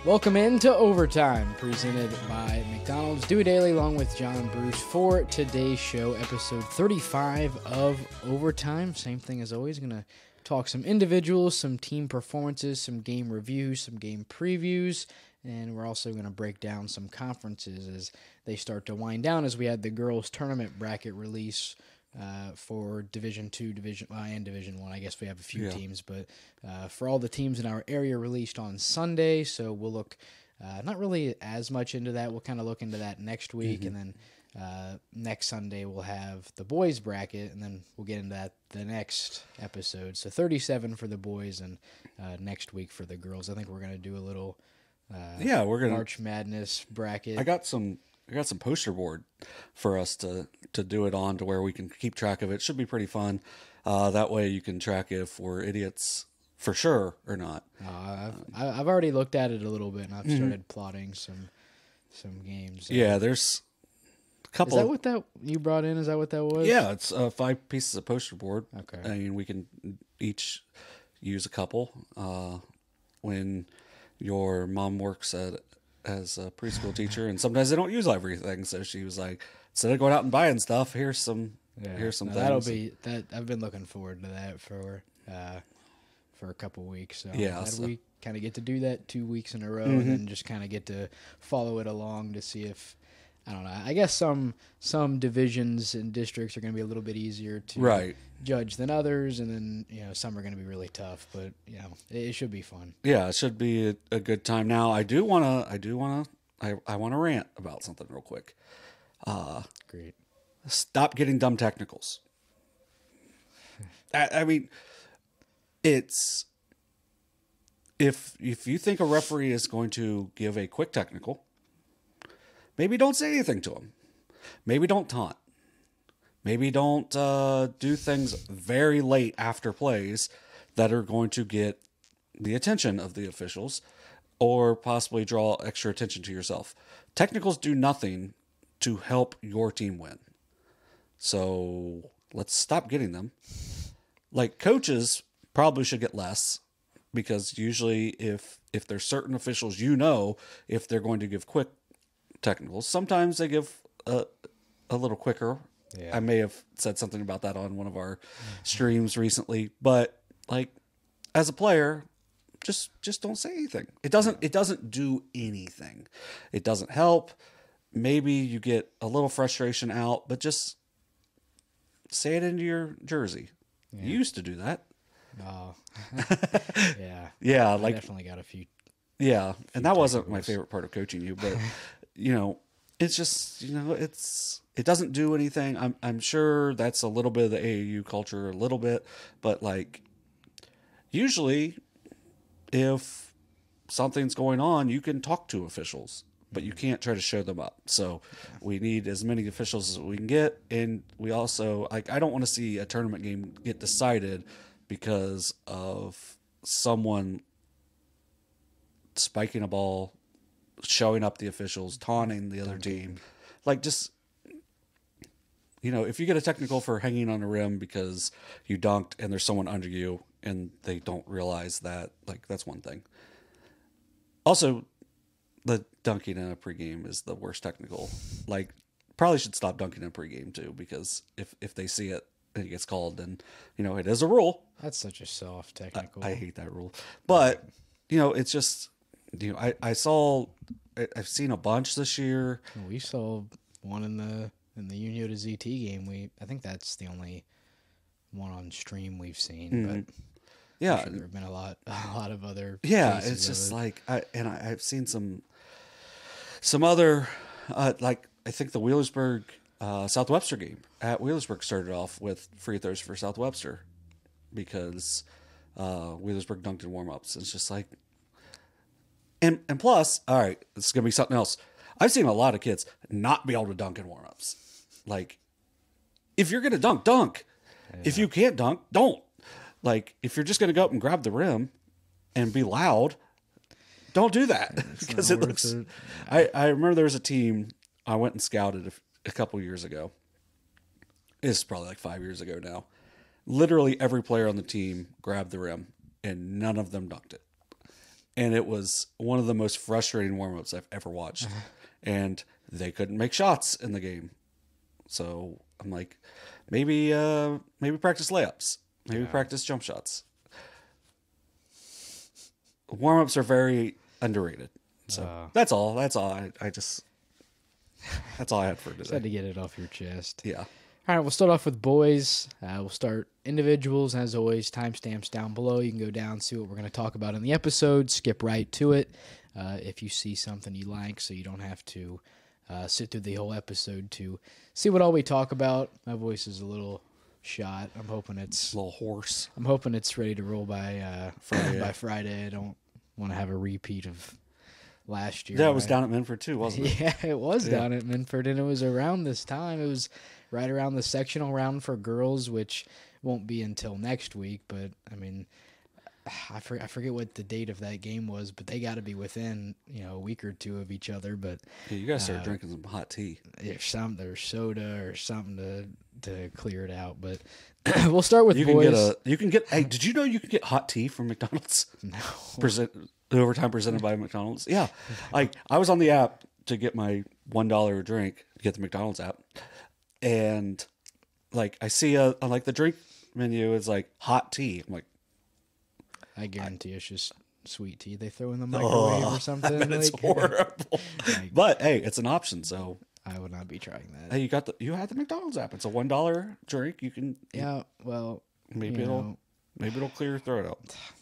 Welcome into Overtime, presented by McDonald's. Dewey, Dailey, along with John and Bruce for today's show, episode 35 of Overtime. Same thing as always, going to talk some individuals, some team performances, some game reviews, some game previews, and we're also going to break down some conferences as they start to wind down, as we had the girls' tournament bracket release for Division II, and Division I. I guess we have a few teams, but for all the teams in our area released on Sunday, so we'll look not really as much into that. We'll kind of look into that next week, and then next Sunday we'll have the boys bracket, and then we'll get into that the next episode. So 37 for the boys, and next week for the girls. I think we're going to do a little we're gonna March Madness bracket. I got some poster board for us to do it on, to where we can keep track of it. Should be pretty fun. That way you can track if we're idiots for sure or not. I've already looked at it a little bit, and I've started plotting some games. Yeah, there's a couple. Is that what that you brought in? Is that what that was? Yeah, it's 5 pieces of poster board. Okay. I mean, we can each use a couple. When your mom works as a preschool teacher, and sometimes they don't use everything, so she was like, instead of going out and buying stuff, here's some things. That'll be that. I've been looking forward to that for a couple weeks. So we kind of get to do that 2 weeks in a row, and then just kind of get to follow it along to see if, I don't know, I guess some divisions and districts are going to be a little bit easier to judge than others, and then some are going to be really tough, but it should be fun. Yeah, it should be a good time. Now I want to rant about something real quick. Great. Stop getting dumb technicals. I mean, it's if you think a referee is going to give a quick technical, maybe don't say anything to him. Maybe don't taunt. Maybe don't do things very late after plays that are going to get the attention of the officials or possibly draw extra attention to yourself. Technicals do nothing to help your team win. So let's stop getting them. Like, coaches probably should get less, because usually if there's certain officials, if they're going to give quick technicals, sometimes they give a little quicker. I may have said something about that on one of our streams recently, but like, as a player, just don't say anything. It doesn't do anything. It doesn't help. Maybe you get a little frustration out, but just say it into your jersey. You used to do that. Oh, yeah. Yeah, I definitely got a few. Yeah, and that wasn't my favorite part of coaching you, but it's just it doesn't do anything. I'm sure that's a little bit of the AAU culture, a little bit, but like, usually if something's going on, you can talk to officials, but you can't try to show them up. So we need as many officials as we can get, and we also, like, I don't want to see a tournament game get decided because of someone spiking a ball, showing up the officials, taunting the other team. Like, just, if you get a technical for hanging on the rim because you dunked and there's someone under you and they don't realize that, like, that's one thing. Also, the dunking in a pregame is the worst technical. Like, probably should stop dunking in a pregame too, because if they see it and it gets called, then, it is a rule. That's such a soft technical. I hate that rule. But, it's just, I've seen a bunch this year. We saw one in the Unioto ZT game. I think that's the only one on stream we've seen. But yeah, I'm sure there have been a lot of other. Yeah, it's just like I've seen some other like, I think the Wheelersburg South Webster game at Wheelersburg started off with free throws for South Webster because Wheelersburg dunked in warm-ups. It's just like, and plus, all right, this is gonna be something else. I've seen a lot of kids not be able to dunk in warm-ups. Like, if you're gonna dunk. Yeah. If you can't dunk, don't. Like, if you're just gonna go up and grab the rim and be loud, don't do that, because it looks. It. I remember there was a team I went and scouted a couple years ago. It's probably like 5 years ago now. Literally every player on the team grabbed the rim, and none of them dunked it. And it was one of the most frustrating warm-ups I've ever watched. And they couldn't make shots in the game. So I'm like, maybe practice layups. Maybe practice jump shots. Warm-ups are very underrated. So that's all. That's all I had for today. Just had to get it off your chest. Yeah. All right, we'll start off with boys. We'll start individuals, as always. Timestamps down below. You can go down, see what we're going to talk about in the episode, skip right to it if you see something you like, so you don't have to sit through the whole episode to see what all we talk about. My voice is a little shot. I'm hoping it's a little hoarse. I'm hoping it's ready to roll by Friday. By Friday. I don't want to have a repeat of last year. Yeah, it was down at Minford too, wasn't it? Yeah, it was down at Minford, and it was around this time. It was right around the sectional round for girls, which won't be until next week. But, I mean, I forget what the date of that game was, but they got to be within, a week or two of each other. But yeah, you got to start drinking some hot tea. There's soda or something to clear it out. But we'll start with boys. Hey, did you know you can get hot tea from McDonald's? No. Overtime presented by McDonald's. Yeah. I was on the app to get my $1 drink, get the McDonald's app. And I see on the drink menu is hot tea. I'm like, I guarantee it's just sweet tea they throw in the microwave or something. It's horrible. But hey, it's an option, so I would not be trying that. Hey, you had the McDonald's app. It's a $1 drink. You can maybe it'll clear your throat out.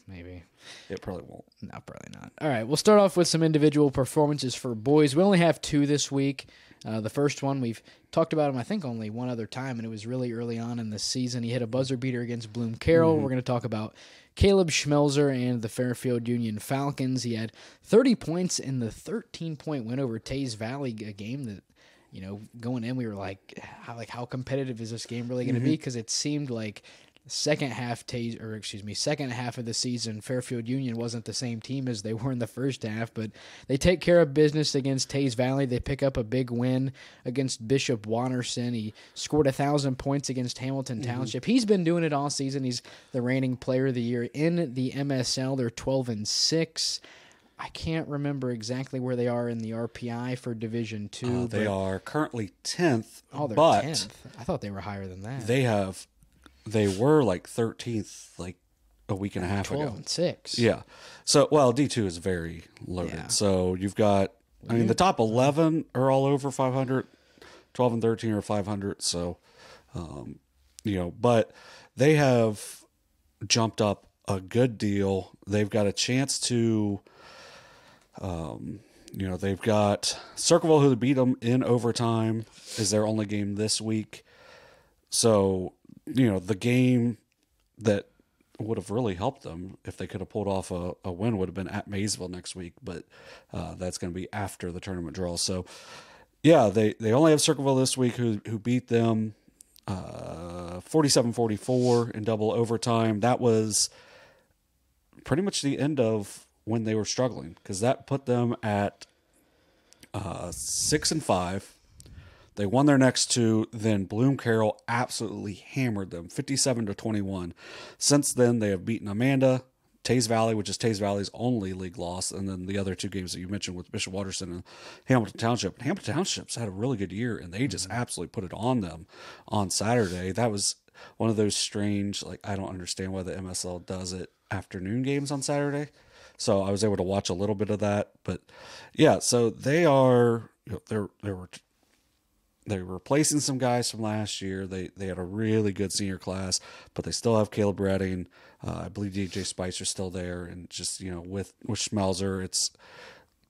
Maybe. It probably won't. No, probably not. All right, we'll start off with some individual performances for boys. We only have 2 this week. The first one, we've talked about him, I think, only one other time, and it was really early on in the season. He hit a buzzer beater against Bloom Carroll. We're going to talk about Caleb Schmelzer and the Fairfield Union Falcons. He had 30 points in the 13-point win over Tays Valley, a game that, going in, we were how competitive is this game really going to be? Because it seemed like second half of the season, Fairfield Union wasn't the same team as they were in the first half, but they take care of business against Tays Valley. They pick up a big win against Bishop Watterson. He scored 1,000 points against Hamilton Township. He's been doing it all season. He's the reigning player of the year in the MSL. They're 12-6. I can't remember exactly where they are in the RPI for Division II. They are currently 10th. Oh, they're but 10th. I thought they were higher than that. They were 13th a week and a half 12 ago. 12-6. Yeah. So, D2 is very loaded. Yeah. So you've got, the top 11 are all over 500, 12 and 13 are 500. So, but they have jumped up a good deal. They've got a chance to, they've got Circleville, who beat them in overtime, is their only game this week. So, the game that would have really helped them if they could have pulled off a win would have been at Maysville next week, but that's going to be after the tournament draw. So, yeah, they only have Circleville this week who beat them 47-44 in double overtime. That was pretty much the end of when they were struggling, because that put them at 6-5. They won their next 2. Then Bloom Carroll absolutely hammered them, 57-21. Since then, they have beaten Amanda, Tays Valley, which is Tays Valley's only league loss, and then the other 2 games that you mentioned with Bishop Watterson and Hamilton Township. Hamilton Township's had a really good year, and they just absolutely put it on them on Saturday. That was one of those strange, I don't understand why the MSL does it afternoon games on Saturday. So I was able to watch a little bit of that. But, yeah, so they are, they're replacing some guys from last year. They had a really good senior class, but they still have Caleb Redding. I believe DJ Spicer's still there, and just with Schmelzer,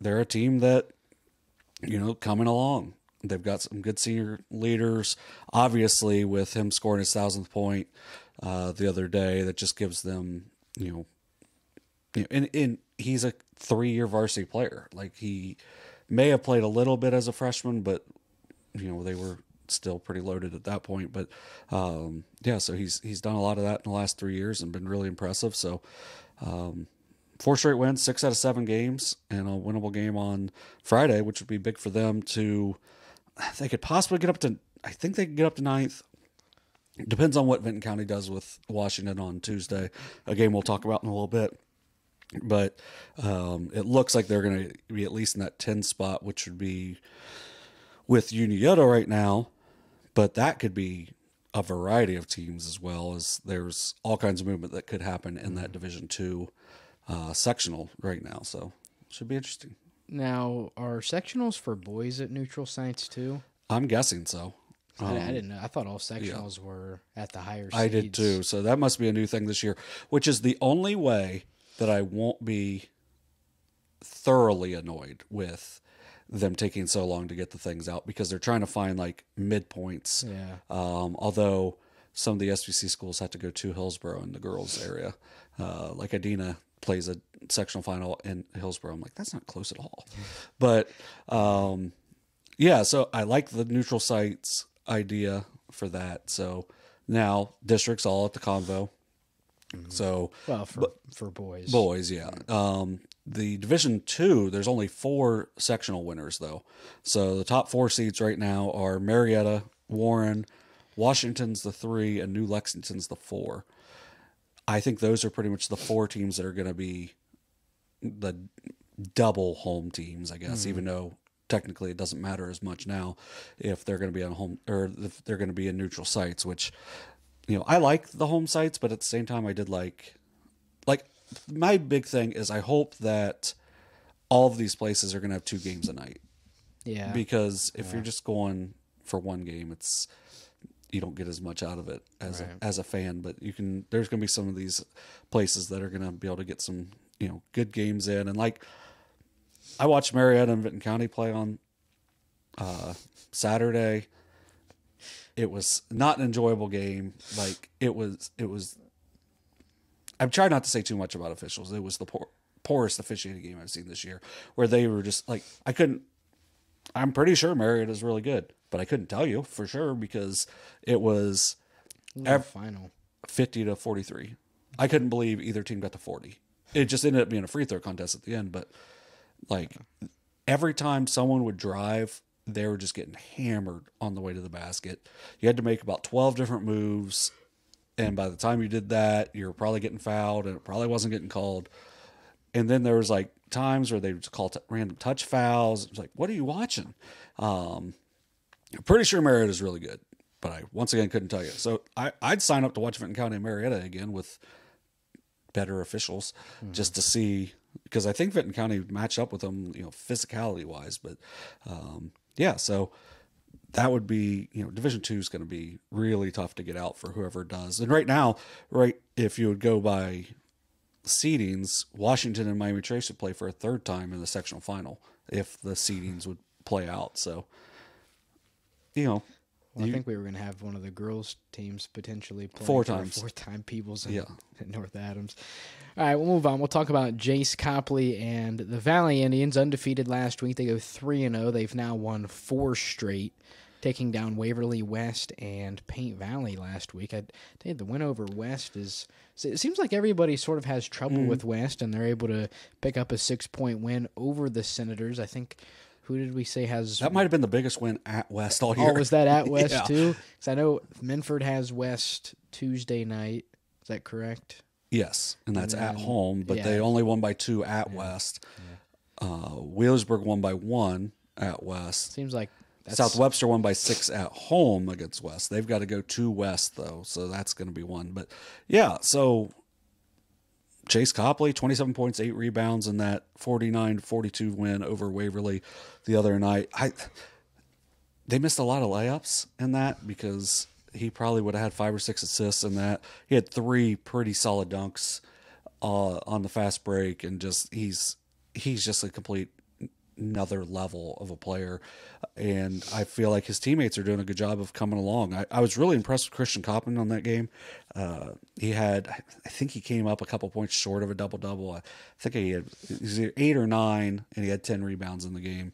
they're a team that coming along. They've got some good senior leaders. Obviously, with him scoring his 1,000th point the other day, that just gives them and he's a 3-year varsity player. He may have played a little bit as a freshman, but they were still pretty loaded at that point. But, so he's done a lot of that in the last 3 years and been really impressive. So 4 straight wins, 6 out of 7 games, and a winnable game on Friday, which would be big for them they could possibly get up to, I think they could get up to 9th. Depends on what Vinton County does with Washington on Tuesday, a game we'll talk about in a little bit. But it looks like they're going to be at least in that 10 spot, which would be with Unioto right now. But that could be a variety of teams as well, as there's all kinds of movement that could happen in that Division II sectional right now. So it should be interesting. Now, are sectionals for boys at neutral sites too? I'm guessing so. I didn't know. I thought all sectionals were at the higher seeds. I did too. So that must be a new thing this year, which is the only way that I won't be thoroughly annoyed with them taking so long to get the things out, because they're trying to find like midpoints. Yeah. Although some of the SBC schools have to go to Hillsborough in the girls area. Like Adina plays a sectional final in Hillsborough. I'm like, that's not close at all. But yeah, so I like the neutral sites idea for that. So now districts all at the convo. So Well, for boys. boys, yeah. The Division II, there's only 4 sectional winners though. So the top 4 seeds right now are Marietta, Warren, Washington's the 3, and New Lexington's the 4. I think those are pretty much the 4 teams that are going to be the double home teams, I guess, even though technically it doesn't matter as much now if they're going to be on home or if they're going to be in neutral sites, which, you know, I like the home sites, but at the same time I did like my big thing is I hope that all of these places are going to have 2 games a night. Yeah. Because if you're just going for one game, you don't get as much out of it as a fan, but there's going to be some of these places that are going to be able to get some, you know, good games in. And like, I watched Marietta and Vinton County play on Saturday. It was not an enjoyable game. Like it was, I'm trying not to say too much about officials. It was the poorest officiating game I've seen this year, where they were just like, I'm pretty sure Marietta is really good, but I couldn't tell you for sure because it was final 50-43. I couldn't believe either team got to 40. It just ended up being a free throw contest at the end, but like every time someone would drive, they were just getting hammered on the way to the basket. You had to make about 12 different moves, and by the time you did that, you were probably getting fouled, and it probably wasn't getting called. And then there was like times where they would call random touch fouls. It was like, what are you watching? I'm pretty sure Marietta is really good, but I once again couldn't tell you. So I'd sign up to watch Vinton County and Marietta again with better officials just to see, because I think Vinton County matched up with them, you know, physicality wise. But yeah, so that would be, you know, Division II is going to be really tough to get out for whoever does. And right now, if you would go by seedings, Washington and Miami Trace would play for a 3rd time in the sectional final if the seedings would play out. So, you know, I think we were going to have one of the girls' teams potentially play 4 for times. a 4th time Peebles and North Adams. All right, we'll move on. We'll talk about Jace, Copley, and the Valley Indians. Undefeated last week. They go 3-0. They've now won 4 straight, taking down Waverly West and Paint Valley last week. I think the win over West is... It seems like everybody sort of has trouble with West, and they're able to pick up a 6-point win over the Senators. I think... Who did we say has... That might have been the biggest win at West all year. Oh, was that at West too? Because I know Minford has West Tuesday night. Is that correct? Yes, and that's at home, but they only won by 2 at West. Yeah. Wheelersburg won by 1 at West. Seems like South Webster won by 6 at home against West. They've got to go to West, though, so that's going to be one. But, yeah, so Jace Copley, 27 points, 8 rebounds in that 49-42 win over Waverly the other night. They missed a lot of layups in that because he probably would have had 5 or 6 assists in that. He had 3 pretty solid dunks on the fast break, and just he's just a complete another level of a player, and I feel like his teammates are doing a good job of coming along. I was really impressed with Christian Coppin on that game. I think he came up a couple points short of a double-double. I think he had 8 or 9, and he had 10 rebounds in the game.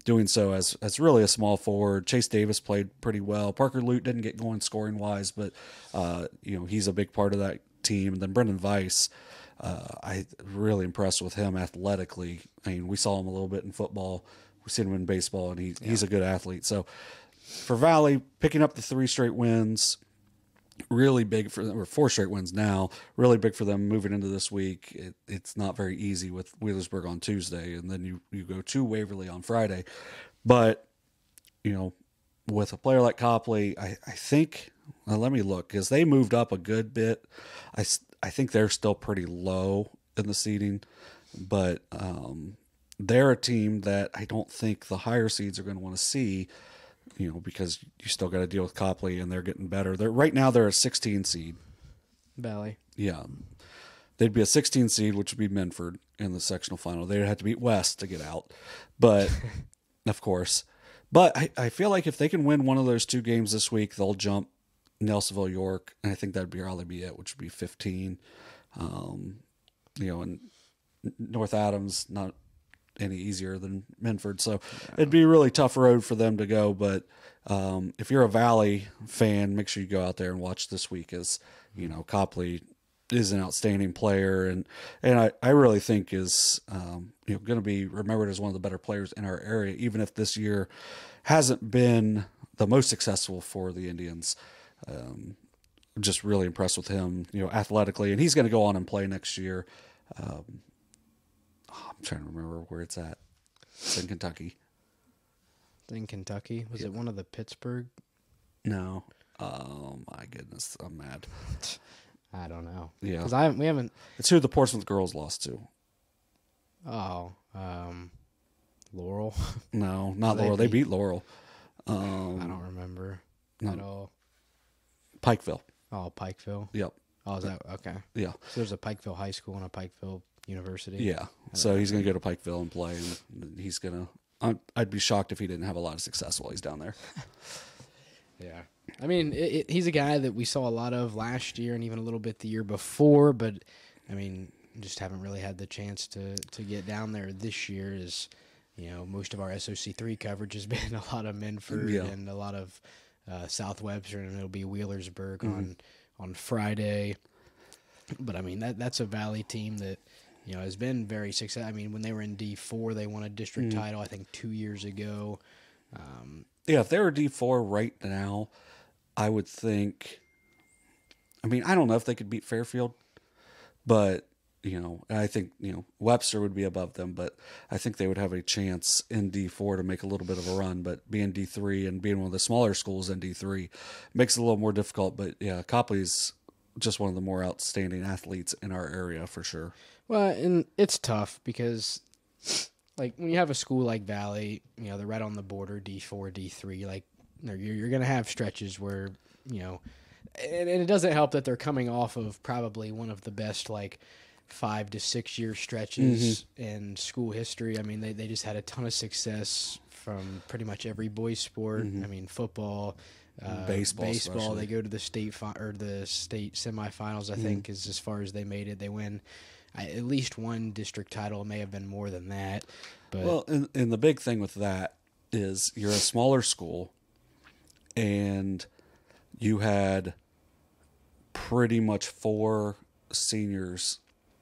Doing so as really a small forward. Chase Davis played pretty well. Parker Lute didn't get going scoring-wise, but he's a big part of that team. And then Brendan Weiss, I really impressed with him athletically. I mean, we saw him a little bit in football. We've seen him in baseball, and he's a good athlete. So for Valley, picking up the 3 straight wins, really big for them, or 4 straight wins now, really big for them moving into this week. It's not very easy with Wheelersburg on Tuesday, and then you go to Waverly on Friday. But, with a player like Copley, I think, let me look, because they moved up a good bit. I think they're still pretty low in the seeding, but they're a team that I don't think the higher seeds are going to want to see, because you still got to deal with Copley, and they're getting better. Right now they're a 16 seed. Valley. Yeah. They'd be a 16 seed, which would be Minford in the sectional final. They'd have to beat West to get out. But, of course. But I feel like if they can win one of those 2 games this week, they'll jump Nelsonville, York, and I think that'd probably be it, which would be 15. And North Adams, not any easier than Minford. So it'd be a really tough road for them to go. But if you're a Valley fan, make sure you go out there and watch this week, as Copley is an outstanding player, and I really think is going to be remembered as one of the better players in our area, even if this year hasn't been the most successful for the Indians. Just really impressed with him, athletically, and he's going to go on and play next year. I'm trying to remember where it's at. It's in Kentucky. In Kentucky? Was it one of the Pittsburgh? No. Oh my goodness, I'm mad. I don't know. Yeah, because we haven't. It's who the Portsmouth girls lost to. Oh, Laurel. No, not Laurel. They beat Laurel. I don't remember at all. Pikeville. Oh, Pikeville. Yep. Oh, is that okay? Yeah. So there's a Pikeville High School and a Pikeville University. Yeah. So he's going to go to Pikeville and play, and he's going to. I'd be shocked if he didn't have a lot of success while he's down there. Yeah. I mean, he's a guy that we saw a lot of last year and even a little bit the year before, but, I mean, just haven't really had the chance to get down there this year. As most of our SOC3 coverage has been a lot of Minford and a lot of South Webster, and it'll be Wheelersburg on Friday. But, I mean, that's a Valley team that, has been very successful. I mean, when they were in D4, they won a district title, I think, 2 years ago. If they were D4 right now, I would think, I mean, I don't know if they could beat Fairfield, but, and I think, Webster would be above them, but I think they would have a chance in D4 to make a little bit of a run. But being D3 and being one of the smaller schools in D3 makes it a little more difficult. But, yeah, Copley's just one of the more outstanding athletes in our area for sure. Well, and it's tough because, like, when you have a school like Valley, they're right on the border, D4, D3, like, you're going to have stretches where, and it doesn't help that they're coming off of probably one of the best, like, 5 to 6 year stretches in school history. I mean, they just had a ton of success from pretty much every boys sport. I mean, football, baseball. They go to the state semifinals, I think, is as far as they made it. They win at least one district title. It may have been more than that. But well, and the big thing with that is you're a smaller school, and you had pretty much 4 seniors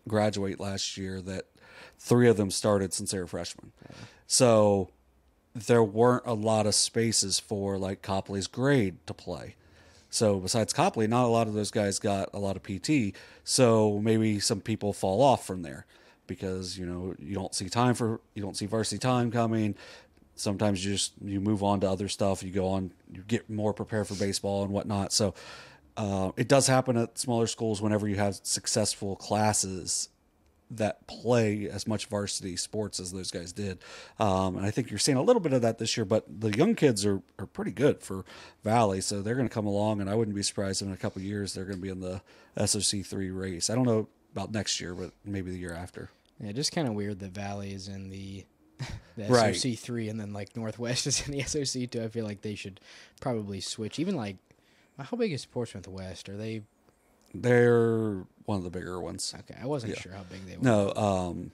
graduate last year that 3 of them started since they were freshmen. So there weren't a lot of spaces for, like, Copley's grade to play. So besides Copley, not a lot of those guys got a lot of PT. So maybe some people fall off from there because, you don't see varsity time coming. Sometimes you move on to other stuff. You go on, you get more prepared for baseball and whatnot. So it does happen at smaller schools whenever you have successful classes that play as much varsity sports as those guys did. And I think you're seeing a little bit of that this year, but the young kids are pretty good for Valley. So they're going to come along, and I wouldn't be surprised if in a couple of years they're going to be in the SOC3 race. I don't know about next year, but maybe the year after. Yeah, just kind of weird that Valley is in the Right. SOC3 and then, like, Northwest is in the SOC2. I feel like they should probably switch. Even, like, how big is Portsmouth West? Are they... They're one of the bigger ones. Okay, I wasn't sure how big they were. No,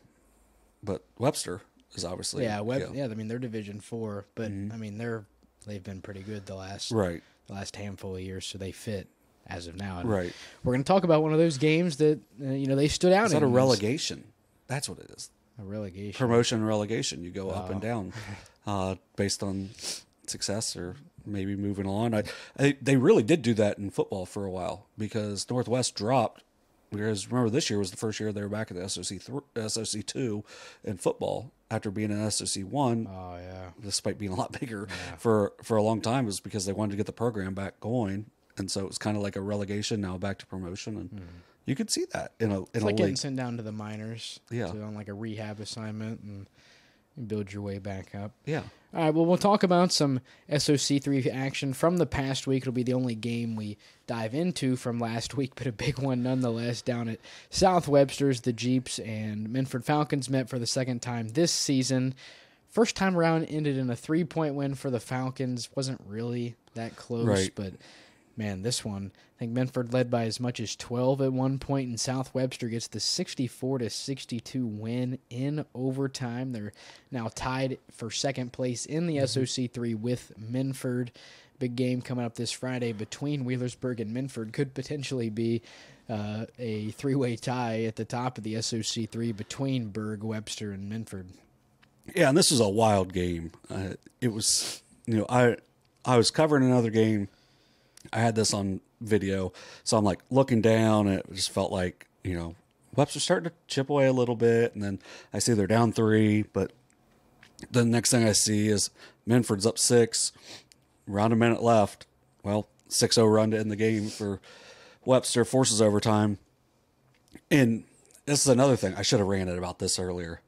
but Webster is obviously I mean, they're Division 4, but I mean they've been pretty good the last handful of years, so they fit as of now. And right. We're going to talk about one of those games that they stood out. Is that a relegation? That's what it is. A relegation. Promotion and relegation. You go up and down based on success or maybe moving on. They really did do that in football for a while because Northwest dropped. Whereas remember, this year was the first year they were back at the SOC 2 in football after being in SOC 1. Oh yeah, despite being a lot bigger for a long time, was because they wanted to get the program back going, and so it was kind of like a relegation now back to promotion, and you could see that in a like getting league. sent down to the minors, on like a rehab assignment and build your way back up. Yeah. All right, well, we'll talk about some SOC 3 action from the past week. It'll be the only game we dive into from last week, but a big one nonetheless down at South Webster's. The Jeeps and Minford Falcons met for the second time this season. First time around ended in a 3-point win for the Falcons. Wasn't really that close, but man, this one, I think Minford led by as much as 12 at one point, and South Webster gets the 64-62 win in overtime. They're now tied for second place in the SOC 3 with Minford. Big game coming up this Friday between Wheelersburg and Minford. Could potentially be a three-way tie at the top of the SOC 3 between Berg, Webster, and Minford. Yeah, and this was a wild game. It was, I was covering another game. I had this on video, so I'm like looking down, and it just felt like, Webster's starting to chip away a little bit, and then I see they're down 3, but the next thing I see is Minford's up 6, around a minute left. Well, 6-0 run to end the game for Webster, forces overtime. And this is another thing. I should have ranted about this earlier.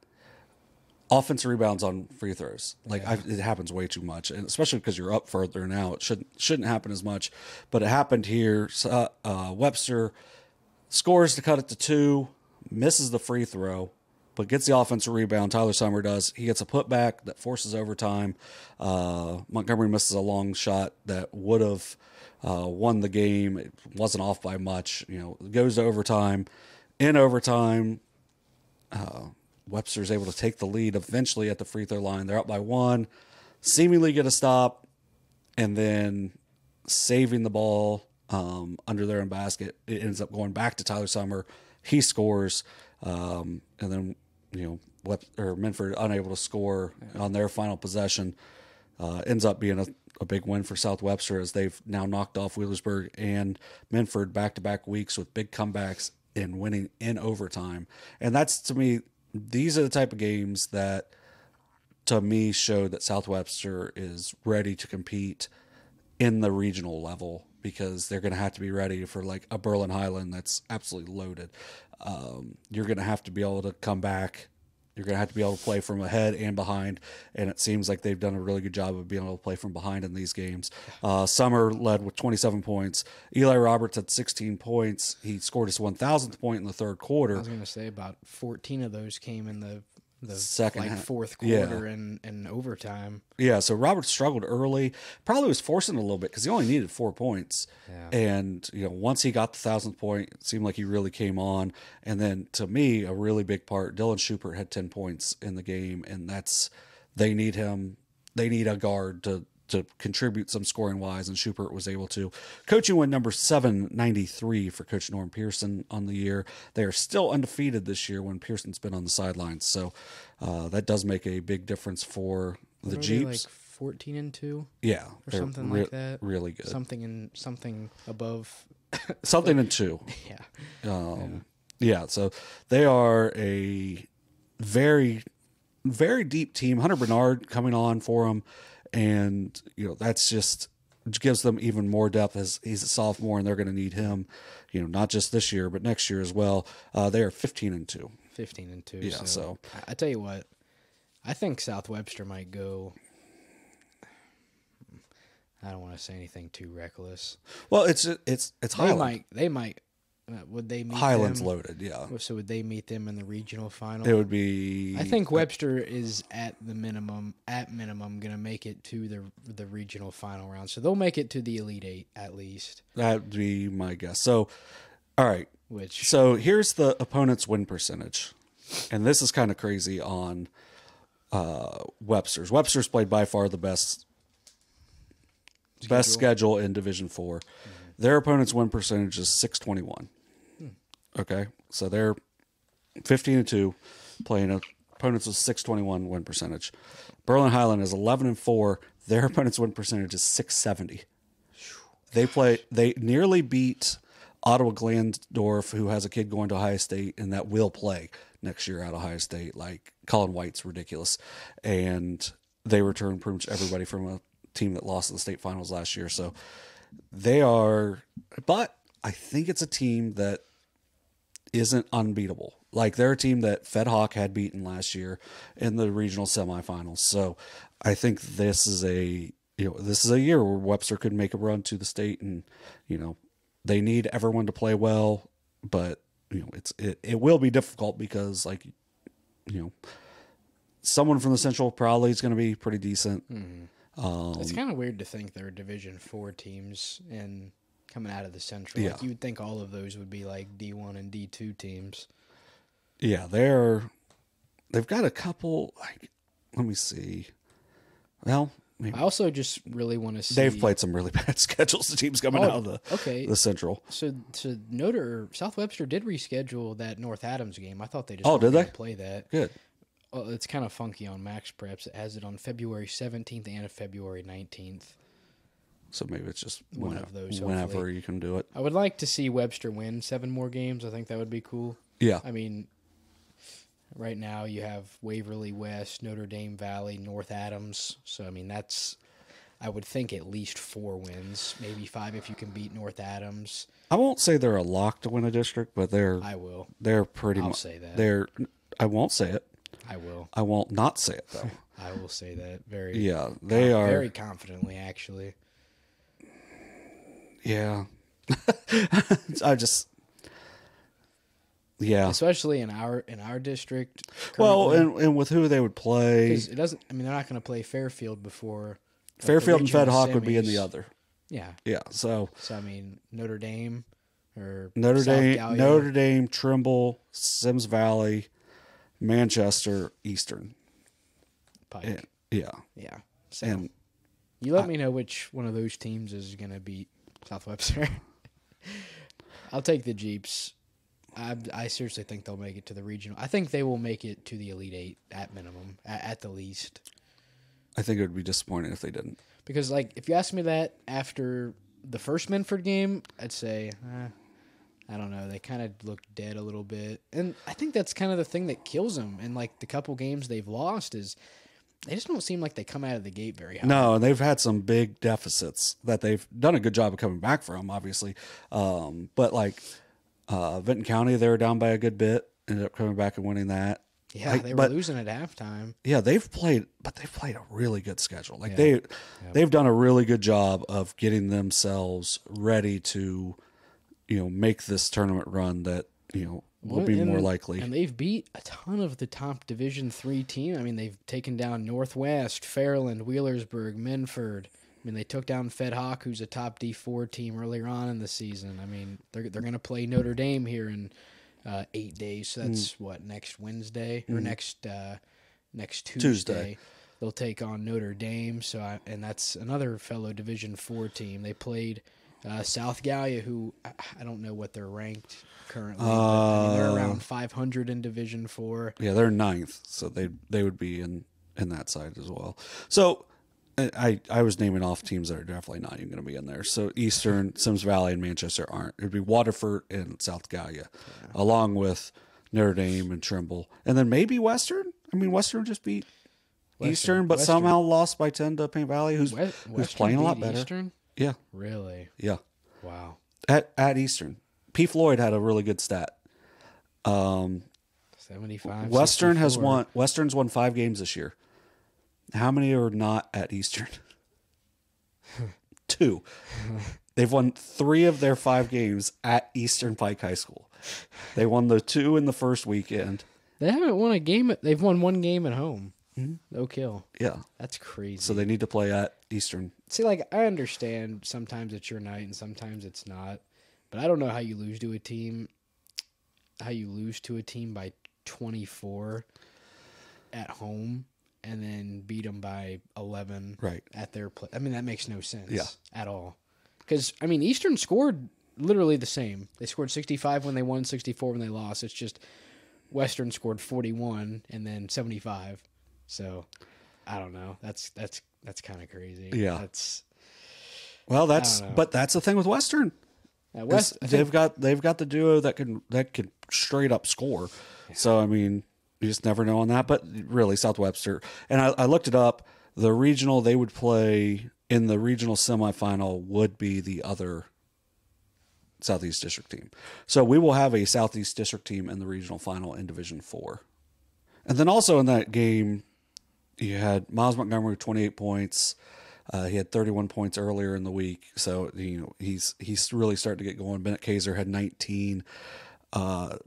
Offensive rebounds on free throws, it happens way too much, and especially because you're up further now, it shouldn't happen as much, but it happened here. Webster scores to cut it to 2, misses the free throw, but gets the offensive rebound. Tyler Summer does. He gets a putback that forces overtime. Montgomery misses a long shot that would have won the game. It wasn't off by much. It goes to overtime. In overtime, Webster's able to take the lead eventually at the free throw line. They're up by 1, seemingly get a stop, and then saving the ball under their own basket. It ends up going back to Tyler Summer. He scores, and then Minford unable to score on their final possession. Ends up being a big win for South Webster, as they've now knocked off Wheelersburg and Minford back-to-back weeks with big comebacks and winning in overtime. And that's, to me, these are the type of games that, to me, show that South Webster is ready to compete in the regional level, because they're going to have to be ready for like a Berlin Highland that's absolutely loaded. You're going to have to be able to come back. You're going to have to be able to play from ahead and behind, and it seems like they've done a really good job of being able to play from behind in these games. Summer led with 27 points. Eli Roberts had 16 points. He scored his 1,000th point in the third quarter. I was going to say about 14 of those came in the second fourth quarter and overtime. Yeah, so Roberts struggled early. Probably was forcing it a little bit because he only needed 4 points. Yeah. And once he got the 1,000th point, it seemed like he really came on. And then, to me, a really big part, Dylan Schupert had 10 points in the game, and they need him. They need a guard to contribute some scoring wise, and Schupert was able to. Coaching win number 793 for Coach Norm Pearson on the year. They are still undefeated this year when Pearson's been on the sidelines, so that does make a big difference for the Jeeps. Like 14-2, yeah, or something like that. Really good. Something above. Something in 2. Yeah. Yeah. So they are a very, very deep team. Hunter Bernard coming on for them. And, that's just gives them even more depth, as he's a sophomore, and they're going to need him, not just this year, but next year as well. They are 15-2. 15-2. Yeah. So I tell you what, I think South Webster might go. I don't want to say anything too reckless. Well, it's Highland. They might. Would they meet Highland's them? loaded, yeah. So would they meet them in the regional final? It would be. I think Webster is at minimum, going to make it to the regional final round. So they'll make it to the Elite Eight at least. That'd be my guess. So, all right. Which. So here's the opponent's win percentage, and this is kind of crazy on Webster's. Webster's played by far the best schedule in Division 4. Mm-hmm. Their opponent's win percentage is 621. Okay, so they're 15-2, playing opponents with 621 win percentage. Berlin Highland is 11-4, Their opponent's win percentage is .670. They nearly beat Ottawa Glandorf, who has a kid going to Ohio State and that will play next year at Ohio State. Like, Colin White's ridiculous. And they returned pretty much everybody from a team that lost in the state finals last year. So they are, but I think it's a team that isn't unbeatable. Like, they're a team that Fed Hawk had beaten last year in the regional semifinals. So I think this is a year where Webster could make a run to the state, and, they need everyone to play well, but it will be difficult because, like, someone from the Central probably is going to be pretty decent. Mm-hmm. It's kind of weird to think there are Division IV teams and coming out of the Central. Yeah. Like, you would think all of those would be like D1 and D2 teams. Yeah, they've got a couple. Like, let me see. Well, maybe. I also just really want to see. They've played some really bad schedules. The teams coming out of the Central. So Notre South Webster did reschedule that North Adams game. I thought they just did they play that? Good. Well, it's kind of funky on Max Preps. It has it on February 17th and February 19th. So maybe it's just one of those. Whenever hopefully. you can do it. I would like to see Webster win 7 more games. I think that would be cool. Yeah. I mean, right now you have Waverly West, Notre Dame Valley, North Adams. So, I mean, I would think at least 4 wins, maybe 5 if you can beat North Adams. I won't say they're a lock to win a district, but I will. They're pretty much. I'll say that. I won't say it. I will. I won't not say it, though. I will say that they are very confidently, actually. Yeah. Yeah. Especially in our district. Well, and with who they would play. It doesn't. I mean, they're not going to play Fairfield before. Fairfield and Fed Hawk would be in the other. Yeah. Yeah. So I mean, Notre Dame or Notre Dame, Gallia. Notre Dame, Trimble, Sims Valley, Manchester, Eastern. Pike. Yeah. So and you let me know which one of those teams is going to beat South Webster. I'll take the Jeeps. I seriously think they'll make it to the regional. I think they will make it to the Elite Eight at minimum, at the least. I think it would be disappointing if they didn't. Because, like, if you asked me that after the first Minford game, I'd say, I don't know. They kind of looked dead a little bit. And I think that's kind of the thing that kills them. And, like, the couple games they've lost is they just don't seem like they come out of the gate very high. No, and they've had some big deficits that they've done a good job of coming back from, obviously. But, like, Vinton County, they were down by a good bit, ended up coming back and winning that. Yeah, they were losing at halftime. Yeah, they've played a really good schedule. Like, they've done a really good job of getting themselves ready to, make this tournament run that, will be more likely. And they've beat a ton of the top Division III teams. I mean, they've taken down Northwest, Fairland, Wheelersburg, Minford. I mean, they took down Fed Hawk, who's a top D4 team earlier on in the season. I mean, they're going to play Notre Dame here in 8 days. So that's next Wednesday or next Tuesday. They'll take on Notre Dame. So and that's another fellow Division IV team. They played South Gallia, who I don't know what they're ranked currently. But, I mean, they're around 500 in Division IV. Yeah, they're 9th, so they would be in that side as well. So I was naming off teams that are definitely not even going to be in there. So Eastern, Sims Valley, and Manchester aren't. It would be Waterford and South Gallia, along with Notre Dame and Trimble. And then maybe Western. I mean, Western just beat Eastern, but somehow lost by 10 to Paint Valley, who's playing a lot better. Eastern? Yeah. Really? Yeah. Wow. At Eastern. P. Floyd had a really good stat. 75. Western's won 5 games this year. How many are not at Eastern? 2. They've won 3 of their 5 games at Eastern Pike High School. They won the 2 in the first weekend. They haven't won a game. They've won 1 game at home. No kill. Yeah. That's crazy. So they need to play at Eastern. See, like, I understand sometimes it's your night and sometimes it's not. But I don't know how you lose to a team. How you lose to a team by 24 at home and then beat them by 11 at their play. I mean, that makes no sense at all. Because, I mean, Eastern scored literally the same. They scored 65 when they won, 64 when they lost. It's just Western scored 41 and then 75. So I don't know. That's kind of crazy. Yeah. That's but that's the thing with Western. They've got the duo that can straight up score. Yeah. So I mean, you just never know on that. But really, South Webster, and I looked it up. The regional they would play in the regional semifinal would be the other Southeast District team. So we will have a Southeast District team in the regional final in Division 4. And then also in that game, you had Miles Montgomery with 28 points. He had 31 points earlier in the week. So, he's really starting to get going. Bennett Kaiser had 19.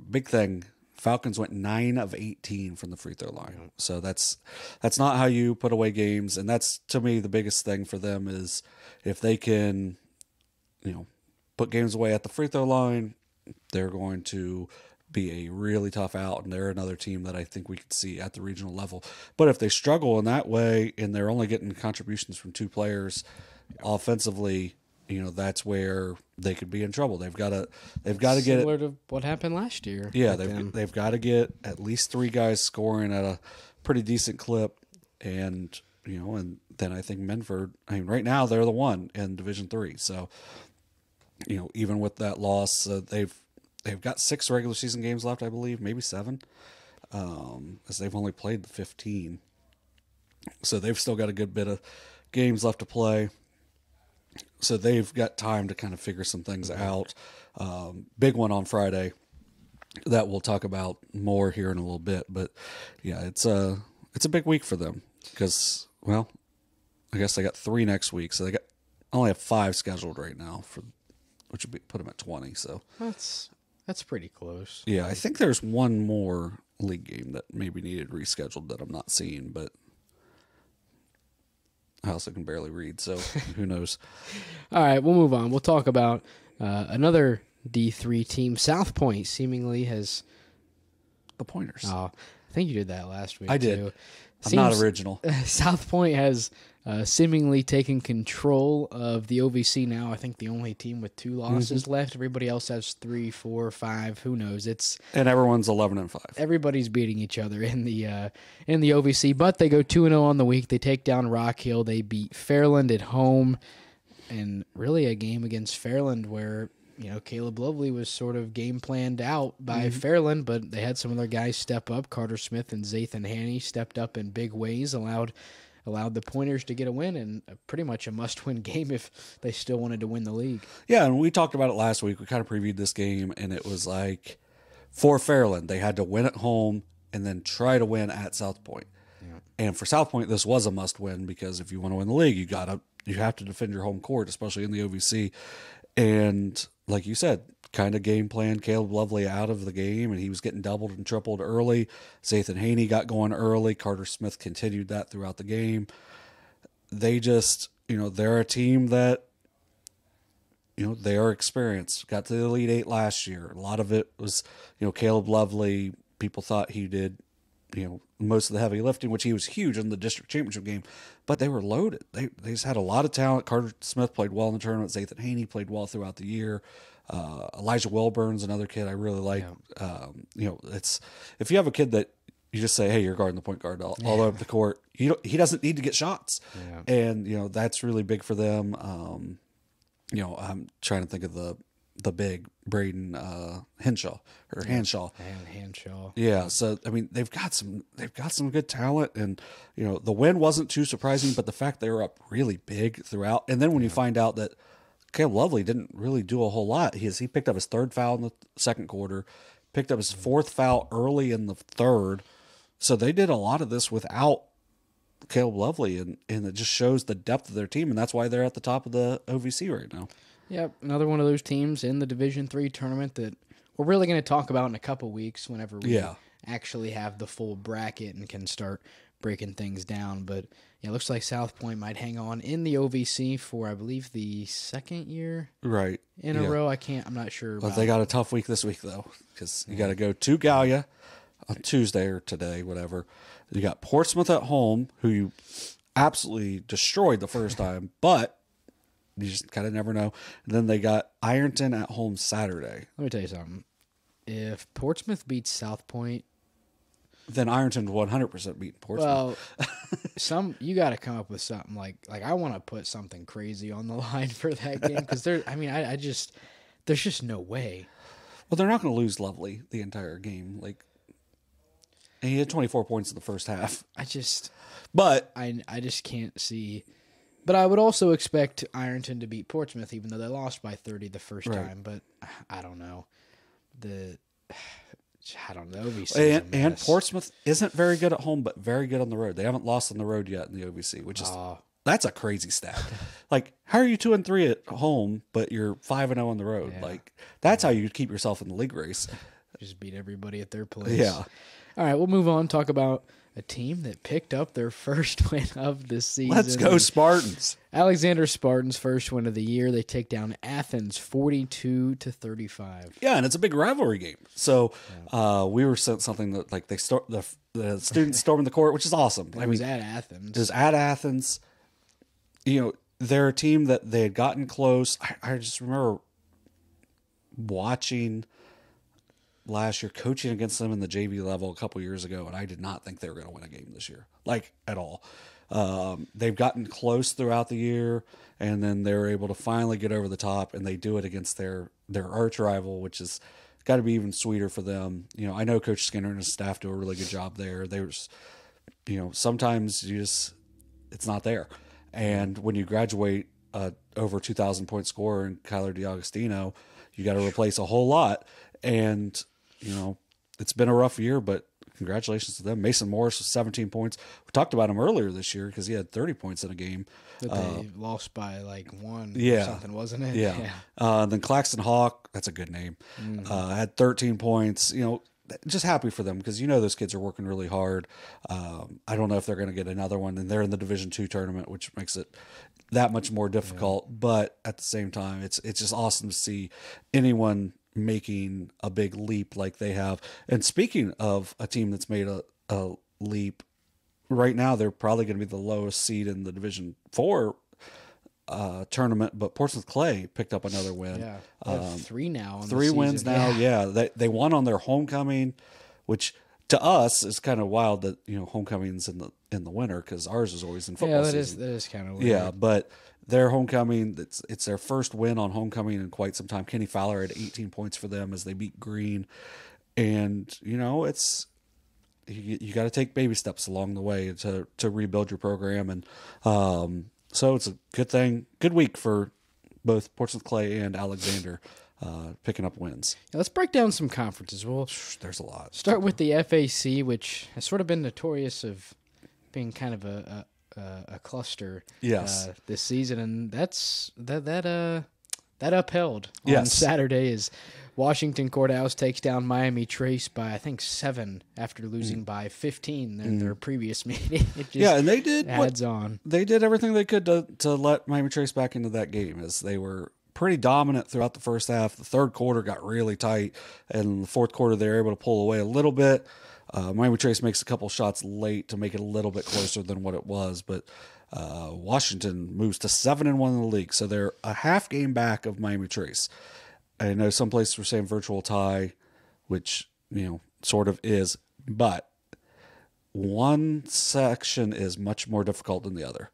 Big thing, Falcons went 9 of 18 from the free throw line. So that's not how you put away games. And that's, to me, the biggest thing for them is if they can, put games away at the free throw line, they're going to be a really tough out, and they're another team that I think we could see at the regional level. But if they struggle in that way and they're only getting contributions from 2 players offensively, that's where they could be in trouble. They've got to get similar to what happened last year. Yeah, they've got to get at least 3 guys scoring at a pretty decent clip, and and then I think Minford. I mean, right now they're the one in Division 3. So, even with that loss, they've got 6 regular season games left, I believe, maybe 7, as they've only played the 15. So they've still got a good bit of games left to play. So they've got time to kind of figure some things out. Big one on Friday that we'll talk about more here in a little bit. But yeah, it's a big week for them because, well, I guess they got 3 next week. So they only have 5 scheduled right now, which would put them at 20. So that's pretty close. Yeah, I think there's one more league game that maybe needed rescheduled that I'm not seeing, but I also can barely read, so who knows. All right, we'll move on. We'll talk about another D3 team. South Point seemingly has... The Pointers. Oh, I think you did that last week, I did. too. I'm not original. South Point has seemingly taken control of the OVC now. I think the only team with 2 losses left. Everybody else has 3, 4, 5. Who knows? And everyone's 11-5. Everybody's beating each other in the OVC, but they go 2-0 on the week. They take down Rock Hill. They beat Fairland at home, and really a game against Fairland where Caleb Lovely was sort of game planned out by Fairland, but they had some of their guys step up. Carter Smith and Zathan Haney stepped up in big ways, allowed the Pointers to get a win, and pretty much a must-win game if they still wanted to win the league. Yeah, and we talked about it last week. We kind of previewed this game, and it was like for Fairland, they had to win at home and then try to win at South Point. Yeah. And for South Point, this was a must-win because if you want to win the league, you have to defend your home court, especially in the OVC. And like you said, kind of game plan Caleb Lovely out of the game, and he was getting doubled and tripled early. Zathan Haney got going early. Carter Smith continued that throughout the game. They just, they're a team that, they are experienced. Got to the Elite 8 last year. A lot of it was, Caleb Lovely. People thought he did, most of the heavy lifting, which he was huge in the district championship game, but they were loaded. They just had a lot of talent. Carter Smith played well in the tournament. Zathan Haney played well throughout the year. Elijah Wilburn's another kid I really like. Yeah. It's if you have a kid that you just say, hey, you're guarding the point guard all over the court. He doesn't need to get shots, and that's really big for them. I'm trying to think of the big Braden Henshaw or Hanshaw. Hanshaw. Yeah, so I mean they've got some good talent, and the win wasn't too surprising, but the fact they were up really big throughout, and then when you find out that Caleb Lovely didn't really do a whole lot. He picked up his 3rd foul in the second quarter, picked up his 4th foul early in the 3rd. So they did a lot of this without Caleb Lovely, and it just shows the depth of their team, and that's why they're at the top of the OVC right now. Yep, another one of those teams in the Division III tournament that we're really going to talk about in a couple weeks whenever we actually have the full bracket and can start breaking things down. But yeah, it looks like South Point might hang on in the OVC for, I believe, the 2nd year in a row. I'm not sure. But they got a tough week this week, though, because you got to go to Gallia on Tuesday or today, whatever. You got Portsmouth at home, who you absolutely destroyed the first time, but you just kind of never know. And then they got Ironton at home Saturday. Let me tell you something. If Portsmouth beats South Point, then Ironton 100% beat Portsmouth. Well, you got to come up with something like I want to put something crazy on the line for that game because there's just no way. Well, they're not going to lose Lovely the entire game. Like, and he had 24 points in the first half. I just can't see. But I would also expect Ironton to beat Portsmouth, even though they lost by 30 the first time. But I don't know. OVC and Portsmouth isn't very good at home, but very good on the road. They haven't lost on the road yet in the OVC, which is that's a crazy stat. Like, how are you 2-3 at home, but you're 5-0 on the road? Yeah. Like, that's how you keep yourself in the league race. Just beat everybody at their place. Yeah. All right, we'll move on. Talk about a team that picked up their first win of the season. Let's go Spartans. Alexander Spartans' first win of the year. They take down Athens 42-35. Yeah, and it's a big rivalry game. So we were sent something that like the students storming the court, which is awesome. It was at Athens. It was at Athens. You know, they're a team that they had gotten close. I just remember watching last year, coaching against them in the JV level a couple years ago, and I did not think they were going to win a game this year, like at all. They've gotten close throughout the year, and then they're able to finally get over the top, and they do it against their arch rival, which is got to be even sweeter for them. You know, I know Coach Skinner and his staff do a really good job there. There's, you know, sometimes it's not there, and when you graduate over 2,000 point scorer in Kyler DiAgostino, you got to replace a whole lot. And, you know, it's been a rough year, but congratulations to them. Mason Morris with 17 points. We talked about him earlier this year because he had 30 points in a game. That they lost by like one or something, wasn't it? Yeah. Then Claxton Hawk, that's a good name, had 13 points. You know, just happy for them because, you know, those kids are working really hard. I don't know if they're going to get another one, and they're in the Division II tournament, which makes it that much more difficult. Yeah. But at the same time, it's just awesome to see anyone making a big leap like they have. And speaking of a team that's made a leap, right now they're probably going to be the lowest seed in the Division IV tournament, but Portsmouth-Clay picked up another win. Yeah, they have three now. Three wins now. Yeah, they won on their homecoming, which to us is kind of wild that, you know, homecoming's in the winter because ours is always in football season. That is kind of weird. Yeah, but their homecoming, it's their first win on homecoming in quite some time. Kenny Fowler had 18 points for them as they beat Green. And, you know, it's you got to take baby steps along the way to rebuild your program. And so it's a good thing. Good week for both Portsmouth-Clay and Alexander picking up wins. Yeah, let's break down some conferences. There's a lot. Start with the FAC, which has sort of been notorious of being kind of a cluster this season, and that upheld on Saturday as Washington Courthouse takes down Miami Trace by I think 7 after losing by 15 in their previous meeting. And they did They did everything they could to let Miami Trace back into that game, as they were pretty dominant throughout the first half. The third quarter got really tight, and in the fourth quarter they were able to pull away a little bit. Miami Trace makes a couple shots late to make it a little bit closer than what it was, but Washington moves to 7-1 in the league, so they're a half game back of Miami Trace. I know some places were saying virtual tie, which, you know, sort of is, but one section is much more difficult than the other.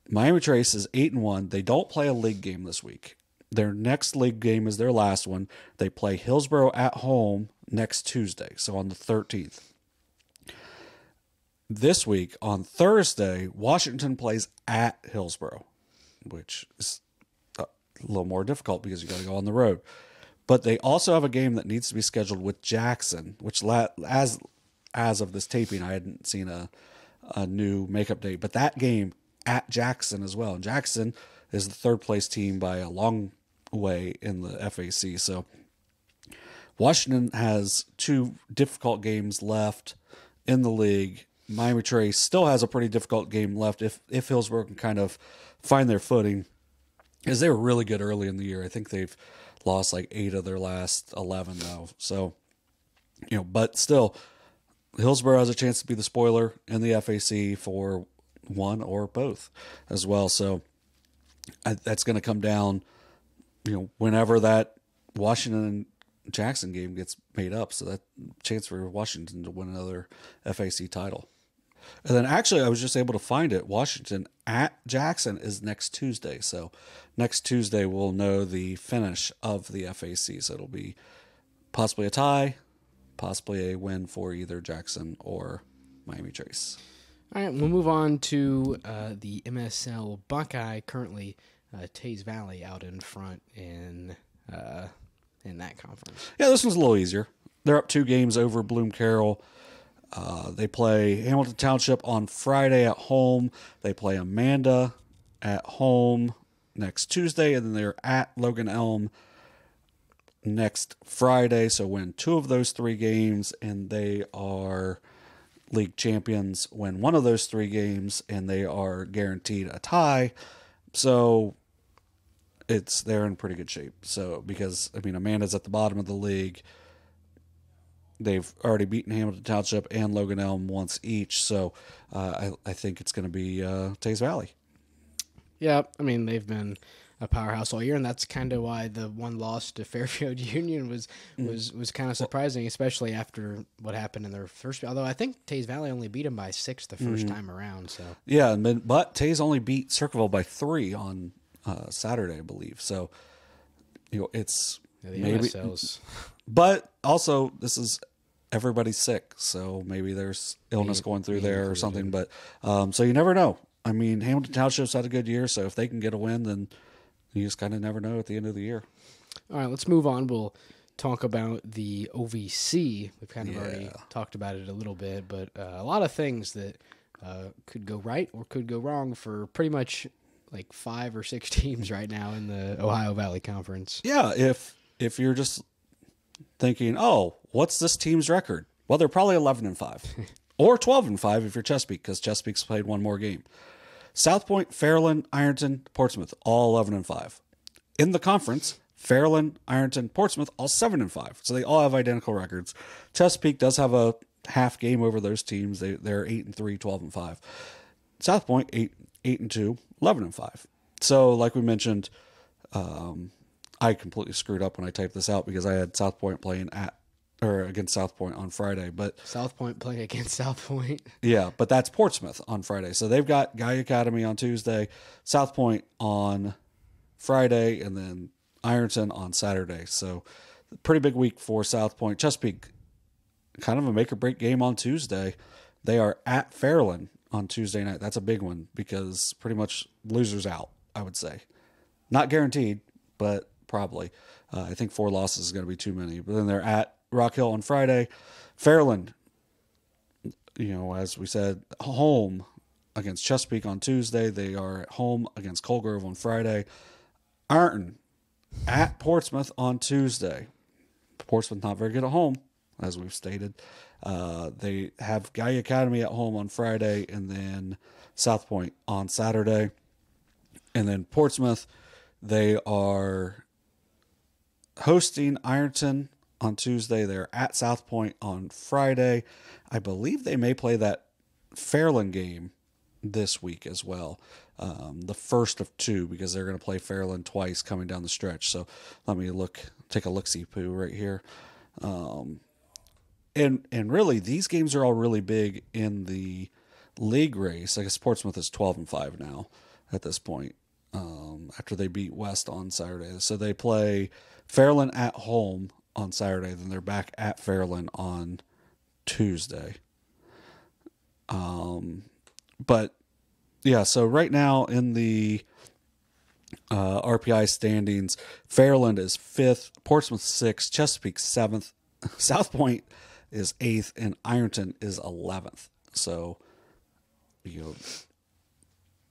Miami Trace is 8-1. They don't play a league game this week. Their next league game is their last one. They play Hillsborough at home next Tuesday, so on the 13th. This week, on Thursday, Washington plays at Hillsborough, which is a little more difficult because you got to go on the road. But they also have a game that needs to be scheduled with Jackson, which as of this taping, I hadn't seen a new makeup date. But that game at Jackson as well. And Jackson is the third place team by a long way in the FAC. So Washington has 2 difficult games left in the league. Miami Trace still has a pretty difficult game left if Hillsborough can kind of find their footing, because they were really good early in the year. I think they've lost like 8 of their last 11 though. So, you know, but still, Hillsborough has a chance to be the spoiler in the FAC for one or both as well. So that's going to come down, you know, whenever that Washington Jackson game gets made up, so that chance for Washington to win another FAC title. And then actually I was just able to find it. Washington at Jackson is next Tuesday. So next Tuesday we'll know the finish of the FAC. So it'll be possibly a tie, possibly a win for either Jackson or Miami Trace. All right, we'll move on to the MSL-Buckeye. Currently, Taze Valley out in front in that conference. Yeah, this one's a little easier. They're up 2 games over Bloom Carroll. They play Hamilton Township on Friday at home. They play Amanda at home next Tuesday, and then they're at Logan Elm next Friday. So win 2 of those 3 games, and they are league champions. Win 1 of those 3 games, and they are guaranteed a tie. So they're in pretty good shape. So because Amanda's at the bottom of the league. They've already beaten Hamilton Township and Logan Elm once each, so I think it's going to be Taze Valley. Yeah, they've been a powerhouse all year, and that's kind of why the one loss to Fairfield Union was kind of surprising, especially after what happened in their first. Although I think Taze Valley only beat them by 6 the first time around. So yeah, but Taze only beat Circleville by 3 on Saturday, I believe. So it's maybe. MSLs. But also, this is. Everybody's sick, so maybe there's illness going through there or something. But so you never know. Hamilton Township's had a good year, so if they can get a win, then you just kind of never know at the end of the year. All right, let's move on. We'll talk about the OVC. We've kind of already talked about it a little bit, but a lot of things that could go right or could go wrong for pretty much like 5 or 6 teams right now in the Ohio Valley Conference. Yeah, if you're just thinking, oh, what's this team's record? Well, they're probably 11-5 or 12-5 if you're Chesapeake, because Chesapeake's played 1 more game. South Point, Fairland, Ironton, Portsmouth, all 11-5. In the conference, Fairland, Ironton, Portsmouth, all 7-5. So they all have identical records. Chesapeake does have a half game over those teams. They're 8-3, 12-5. South Point, 8-2, 11-5. So, like we mentioned, I completely screwed up when I typed this out because I had South Point playing against South Point on Friday. But South Point playing against South Point. Yeah, but that's Portsmouth on Friday. So they've got Gallia Academy on Tuesday, South Point on Friday, and then Ironton on Saturday. So pretty big week for South Point. Chesapeake, kind of a make-or-break game on Tuesday. They are at Fairland on Tuesday night. That's a big one because pretty much losers out, I would say. Not guaranteed, but probably. I think 4 losses is going to be too many. But then they're at Rock Hill on Friday. Fairland, as we said, home against Chesapeake on Tuesday. They are at home against Colgrove on Friday. Ironton at Portsmouth on Tuesday. Portsmouth not very good at home, as we've stated. They have Gallia Academy at home on Friday, and then South Point on Saturday. And then Portsmouth, they are hosting Ironton on Tuesday. They're at South Point on Friday. I believe they may play that Fairland game this week as well. The first of 2, because they're going to play Fairland twice coming down the stretch. So let me take a look-see-poo right here. And really, these games are all really big in the league race. I guess Portsmouth is 12-5 now at this point, after they beat West on Saturday. So they play Fairland at home on Saturday, then they're back at Fairland on Tuesday. But yeah, so right now in the RPI standings, Fairland is 5th, Portsmouth 6th, Chesapeake 7th, South Point is 8th, and Ironton is 11th. So,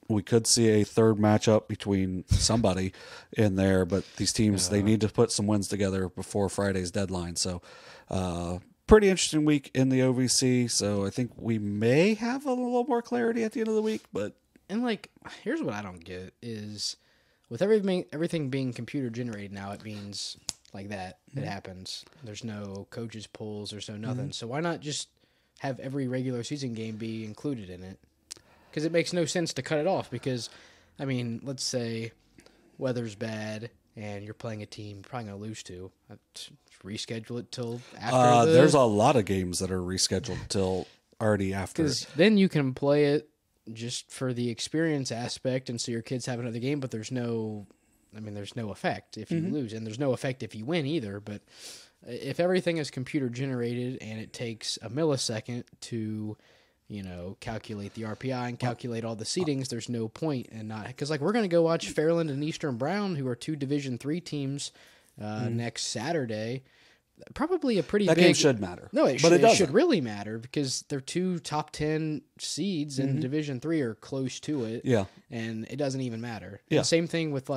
we could see a third matchup between somebody in there, but these teams, they need to put some wins together before Friday's deadline. So, pretty interesting week in the OVC. So I think we may have a little more clarity at the end of the week, but. And here's what I don't get is with everything being computer generated now, it means like that. It happens. There's no coaches polls. There's no nothing. So why not just have every regular season game be included in it? Because it makes no sense to cut it off because, let's say weather's bad and you're playing a team you're probably going to lose to, reschedule it till after. There's a lot of games that are rescheduled till already after. Because then you can play it just for the experience aspect, and so your kids have another game, but there's no effect if you lose, and there's no effect if you win either. But if everything is computer generated and it takes a millisecond to, calculate the RPI and calculate all the seedings, there's no point in not, because we're going to go watch Fairfield and Eastern Brown, who are two Division III teams, next Saturday. Probably a pretty that big game should matter. No, it should really matter because they're two top 10 seeds in Division III are close to it. Yeah, and it doesn't even matter. Yeah, and same thing with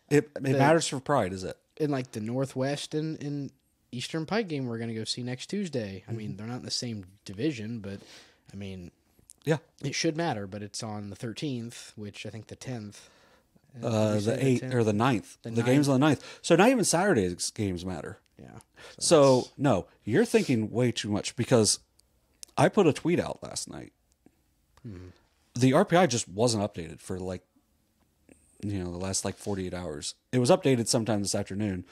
it matters for pride, is it? In the Northwest and Eastern Pike game we're going to go see next Tuesday. I mean, they're not in the same division, but I mean, yeah, it should matter. But it's on the 13th, which I think the 10th. The 8th or the 9th. The game's on the 9th. So not even Saturday's games matter. Yeah. So no, you're thinking way too much because I put a tweet out last night. The RPI just wasn't updated for the last 48 hours. It was updated sometime this afternoon.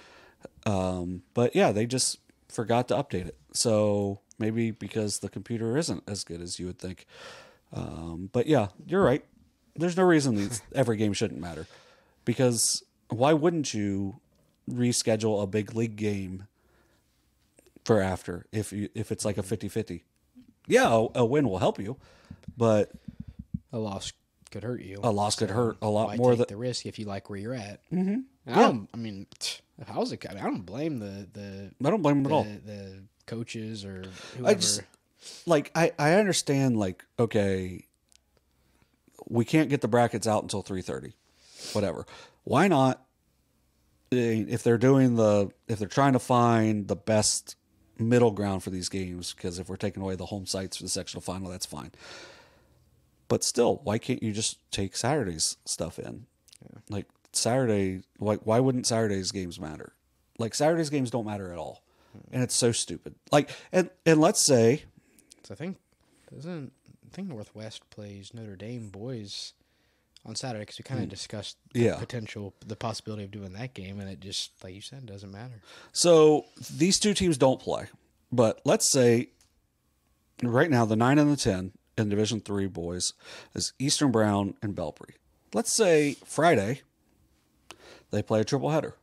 But yeah, they just forgot to update it. So maybe because the computer isn't as good as you would think. But yeah, you're right. There's no reason every game shouldn't matter, because why wouldn't you reschedule a big league game for after if it's like a 50-50? Yeah, a win will help you, but a loss could hurt you. A loss could hurt a lot why more take than the risk if you like where you're at. Mm-hmm. Yeah. If I was I don't blame I don't blame them at all. The coaches or whoever. I understand, okay, we can't get the brackets out until 3:30, whatever. Why not? If they're trying to find the best middle ground for these games, because if we're taking away the home sites for the sectional final, that's fine. But still, why can't you just take Saturday's stuff in? Yeah. Saturday, why wouldn't Saturday's games matter? Saturday's games don't matter at all, and it's so stupid. And let's say, so I think Northwest plays Notre Dame boys on Saturday, because we kind of discussed the possibility of doing that game, and it just, like you said, doesn't matter. So these two teams don't play, but let's say right now the 9 and the 10 in Division III boys is Eastern Brown and Belpre. Let's say Friday they play a triple header.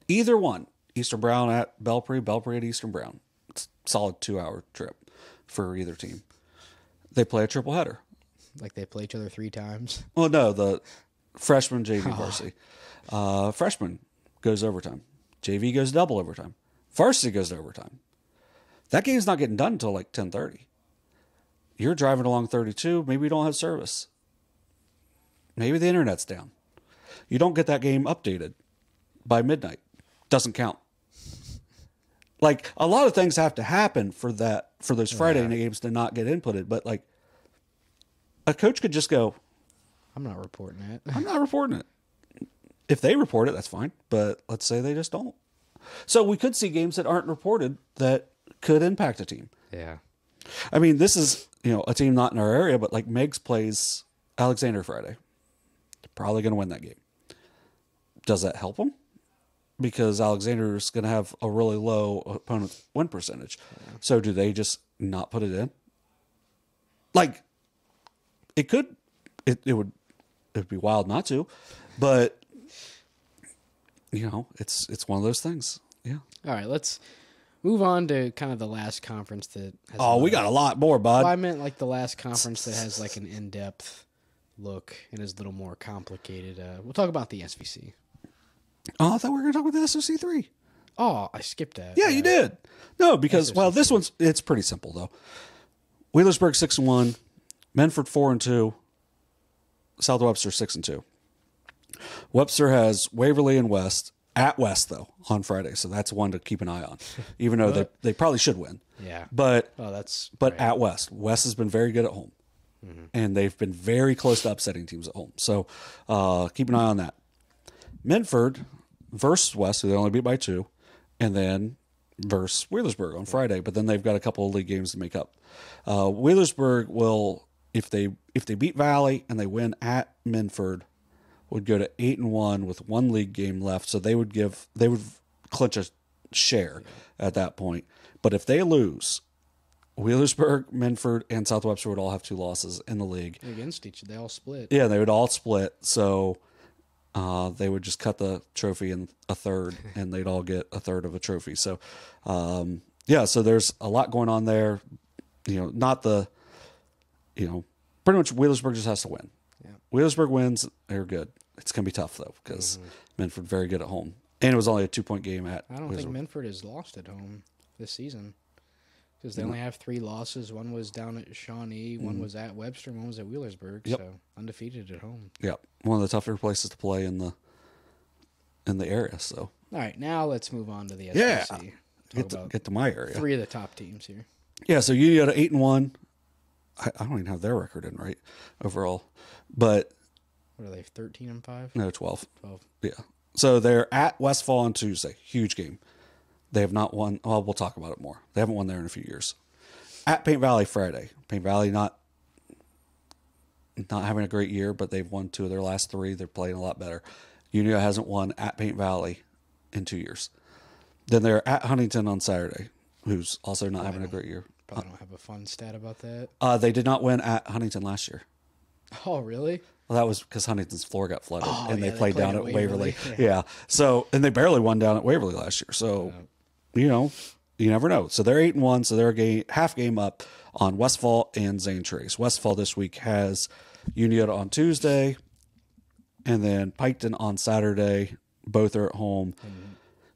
Either one, Eastern Brown at Belpre, Belpre at Eastern Brown. It's a solid 2-hour trip for either team. They play a triple header. They play each other 3 times? Well, no, the freshman JV varsity. Freshman goes overtime. JV goes double overtime. Varsity goes to overtime. That game's not getting done until 10:30. You're driving along 32. Maybe you don't have service. Maybe the internet's down. You don't get that game updated by midnight. Doesn't count. A lot of things have to happen for those Friday night games to not get inputted. But a coach could just go, I'm not reporting it. I'm not reporting it. If they report it, that's fine. But let's say they just don't. So we could see games that aren't reported that could impact a team. Yeah. I mean, this is, a team not in our area, but Meigs plays Alexander Friday. They're probably going to win that game. Does that help them? Because Alexander's going to have a really low opponent win percentage. Yeah. So do they just not put it in? It could, it'd be wild not to, but it's one of those things. Yeah. All right, let's move on to kind of the last conference that has we got a lot more, bud. Well, I meant the last conference that has an in-depth look and is a little more complicated. We'll talk about the SVC. Oh, I thought we were going to talk about the SOC3. Oh, I skipped that. Yeah, you did. No, because this it's pretty simple though. Wheelersburg 6-1, Minford 4-2, South Webster 6-2. Webster has Waverly and West at West though on Friday, so that's one to keep an eye on. Even though they probably should win. Yeah. But right. At West has been very good at home, and they've been very close to upsetting teams at home. So keep an eye on that. Minford versus West, who they only beat by 2, and then versus Wheelersburg on Friday. But then they've got a couple of league games to make up. Wheelersburg will, if they beat Valley and they win at Minford, would go to 8-1 with one league game left, so they would clinch a share at that point. But if they lose, Wheelersburg, Minford, and South Webster would all have 2 losses in the league. Against each other. They all split. Yeah, they would all split. So they would just cut the trophy in a third, and they'd all get a third of a trophy. So, so there's a lot going on there. Pretty much Wheelersburg just has to win. Yeah. Wheelersburg wins, they're good. It's going to be tough, though, because Minford very good at home. And it was only a 2-point game at I don't think Minford has lost at home this season. Because they only have 3 losses. One was down at Shawnee, one was at Webster, and one was at Wheelersburg. So undefeated at home. Yep, one of the tougher places to play in the area. So all right, now let's move on to the SEC. Yeah, get to my area. 3 of the top teams here. Yeah, so Unioto 8-1. I don't even have their record in right overall, but what are they? 13-5? No, 12. 12. Yeah. So they're at Westfall on Tuesday. Huge game. They have not won. Well, we'll talk about it more. They haven't won there in a few years. At Paint Valley Friday. Paint Valley not having a great year, but they've won 2 of their last 3. They're playing a lot better. Unioto hasn't won at Paint Valley in 2 years. Then they're at Huntington on Saturday, who's also not having a great year. Probably don't have a fun stat about that. They did not win at Huntington last year. Oh, really? Well, that was because Huntington's floor got flooded, and they played down at Waverly. Yeah. So, and they barely won down at Waverly last year. So, you never know. So they're 8-1. So they're half game up on Westfall and Zane Trace. Westfall this week has Unioto on Tuesday, and then Piketon on Saturday. Both are at home.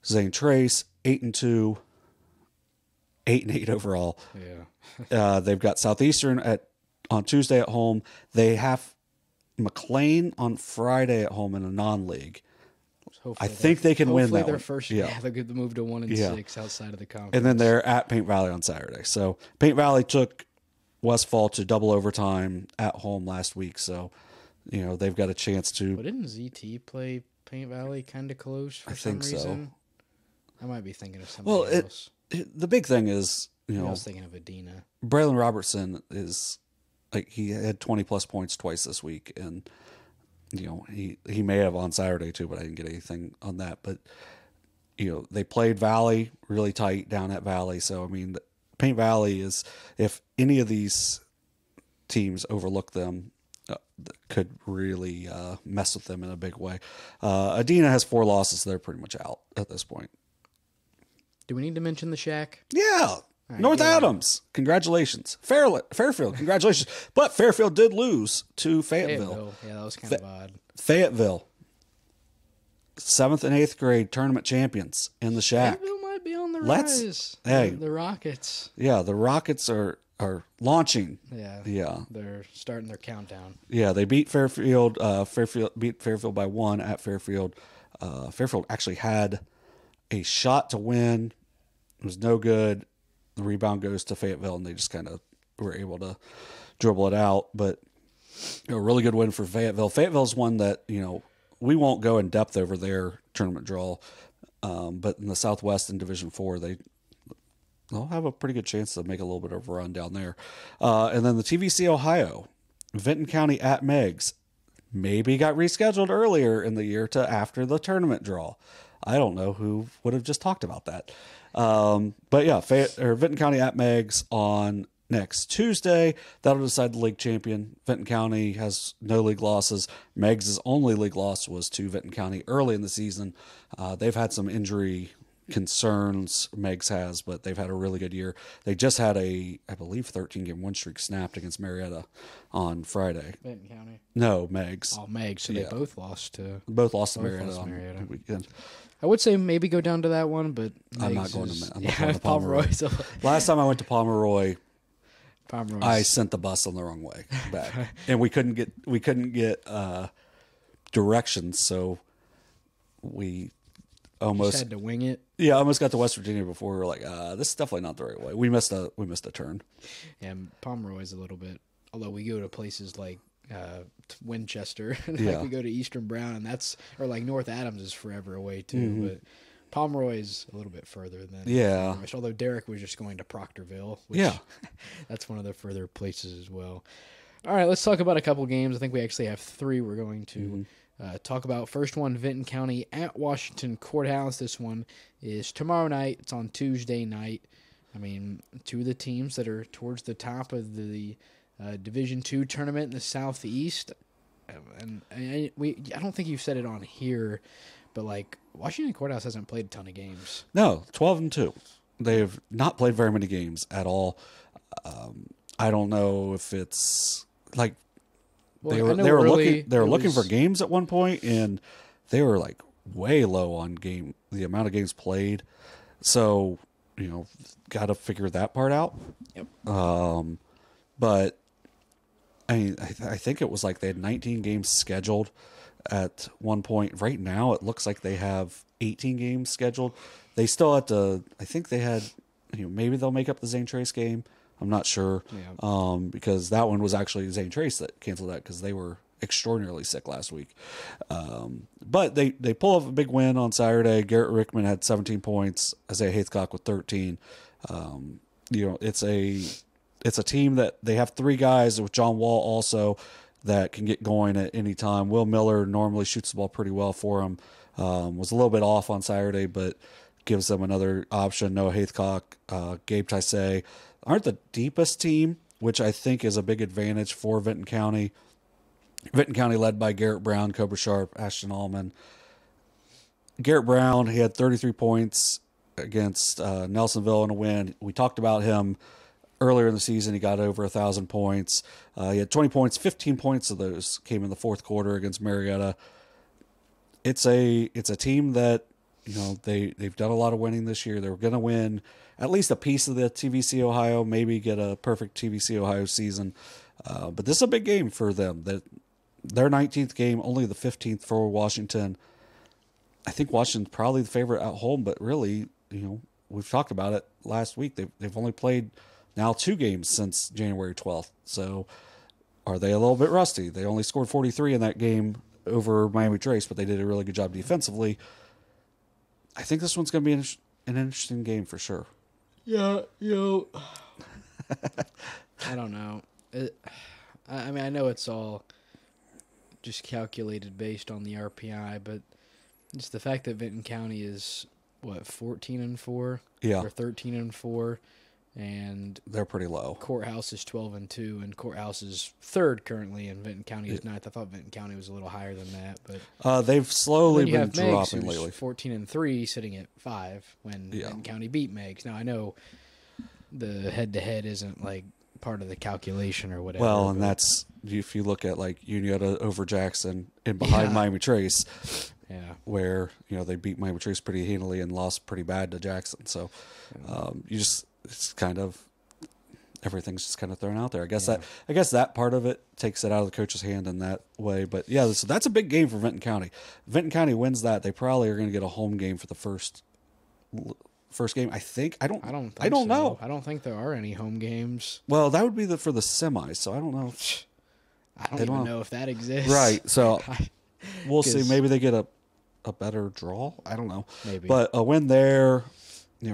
Zane Trace 8-2, 8-8 overall. Yeah. They've got Southeastern on Tuesday at home. They have McLean on Friday at home in a non-league. I think they can win that their one. First, they're good to move to 1-6 outside of the conference. And then they're at Paint Valley on Saturday. So Paint Valley took Westfall to double overtime at home last week. So, they've got a chance to. But didn't ZT play Paint Valley kind of close for some reason? I might be thinking of something else. The big thing is, I was thinking of Adina. Braylon Robertson is he had 20+ points twice this week, and he may have on Saturday too, but I didn't get anything on that. But they played Valley really tight down at Valley, so I mean, Paint Valley is, if any of these teams overlook them, could really mess with them in a big way. Adina has 4 losses, so they're pretty much out at this point. Do we need to mention the Shack? Yeah. Right, North Adams, congratulations. Fairfield, congratulations. But Fairfield did lose to Fayetteville. Yeah, that was kind of odd. Fayetteville, 7th and 8th grade tournament champions in the Shack. Fayetteville might be on the rise. Hey, the Rockets. Yeah, the Rockets are launching. Yeah. They're starting their countdown. Yeah, they beat Fairfield. Fairfield beat Fairfield by 1 at Fairfield. Fairfield actually had a shot to win. It was no good. The rebound goes to Fayetteville, and they just kind of were able to dribble it out. But a really good win for Fayetteville. Fayetteville's one that, we won't go in depth over their tournament draw. But in the Southwest in Division 4, they'll have a pretty good chance to make a little bit of a run down there. And then the TVC-Ohio, Vinton County at Meigs, maybe got rescheduled earlier in the year to after the tournament draw. I don't know who would have just talked about that. But yeah, Vinton County at Meigs on next Tuesday. That'll decide the league champion. Vinton County has no league losses. Meigs' only league loss was to Vinton County early in the season. They've had some injury concerns, Meigs has, but they've had a really good year. They just had I believe, 13-game win streak snapped against Marietta on Friday. Vinton County? No, Meigs. Oh, Meigs. So they both lost to Marietta on the weekend. I would say maybe go down to that one, but I'm not going to Pomeroy. So. Last time I went to Pomeroy, I sent the bus on the wrong way back, and we couldn't get directions, so we almost just had to wing it. Yeah, almost got to West Virginia before we were like, this is definitely not the right way. We missed a turn. Yeah, Pomeroy is a little bit. Although we go to places like Winchester, we go to Eastern Brown, and like North Adams is forever away too. But Pomeroy is a little bit further than Pomeroy. Although Derek was just going to Proctorville, which that's one of the further places as well. All right, let's talk about a couple games. I think we actually have 3 we're going to talk about first one, Vinton County at Washington Courthouse. This one is tomorrow night. It's on Tuesday night. I mean, two of the teams that are towards the top of the Division II tournament in the Southeast. And I don't think you've said it on here, but like Washington Courthouse hasn't played a ton of games. No, 12-2. They've not played very many games at all. I don't know if it's like they were looking for games at one point, and they were like way low on the amount of games played. So got to figure that part out. Yep. But I think it was like they had 19 games scheduled at one point. Right now, it looks like they have 18 games scheduled. They still have to. I think they had. Maybe they'll make up the Zane Trace game. I'm not sure. Yeah. Because that one was actually Zane Trace that canceled that because they were extraordinarily sick last week. But they pull off a big win on Saturday. Garrett Rickman had 17 points. Isaiah Haithcock with 13. It's a team that they have three guys with John Wall also that can get going at any time. Will Miller normally shoots the ball pretty well for him. Was a little bit off on Saturday, but gives them another option. Noah Haithcock, Gabe Taisei aren't the deepest team, which I think is a big advantage for Vinton County. Vinton County led by Garrett Brown, Cobra Sharp, Ashton Allman. Garrett Brown, he had 33 points against Nelsonville in a win. We talked about him earlier in the season. He got over 1,000 points. He had 20 points. 15 points of those came in the fourth quarter against Marietta. It's a team that they've done a lot of winning this year. They're going to win at least a piece of the TVC-Ohio, maybe get a perfect TVC-Ohio season. But this is a big game for them. Their 19th game, only the 15th for Washington. I think Washington's probably the favorite at home, but really, we've talked about it last week. They've only played now 2 games since January 12th. So are they a little bit rusty? They only scored 43 in that game over Miami Trace, but they did a really good job defensively. I think this one's going to be an interesting game for sure. Yeah, I don't know. I mean, I know it's all just calculated based on the RPI, but just the fact that Vinton County is 14-4, yeah, or 13-4, and they're pretty low. Courthouse is 12-2, and Courthouse is third currently, and Vinton County is ninth. I thought Vinton County was a little higher than that, but they've slowly been dropping lately. 14-3, sitting at 5 when Vinton County beat Meigs. Now I know the head-to-head isn't like part of the calculation or whatever. Well, and that's if you look at like Unioto over Jackson and behind Miami Trace, where they beat Miami Trace pretty handily and lost pretty bad to Jackson. So it's kind of everything's just kind of thrown out there. I guess that part of it takes it out of the coach's hand in that way. But yeah, so that's a big game for Vinton County. Vinton County wins that, they probably are going to get a home game for the first game. I think I don't know. I don't think there are any home games. Well, that would be for the semis, so I don't know. I don't even know if that exists. Right. So we'll see. Maybe they get a better draw. I don't know. Maybe. But a win there.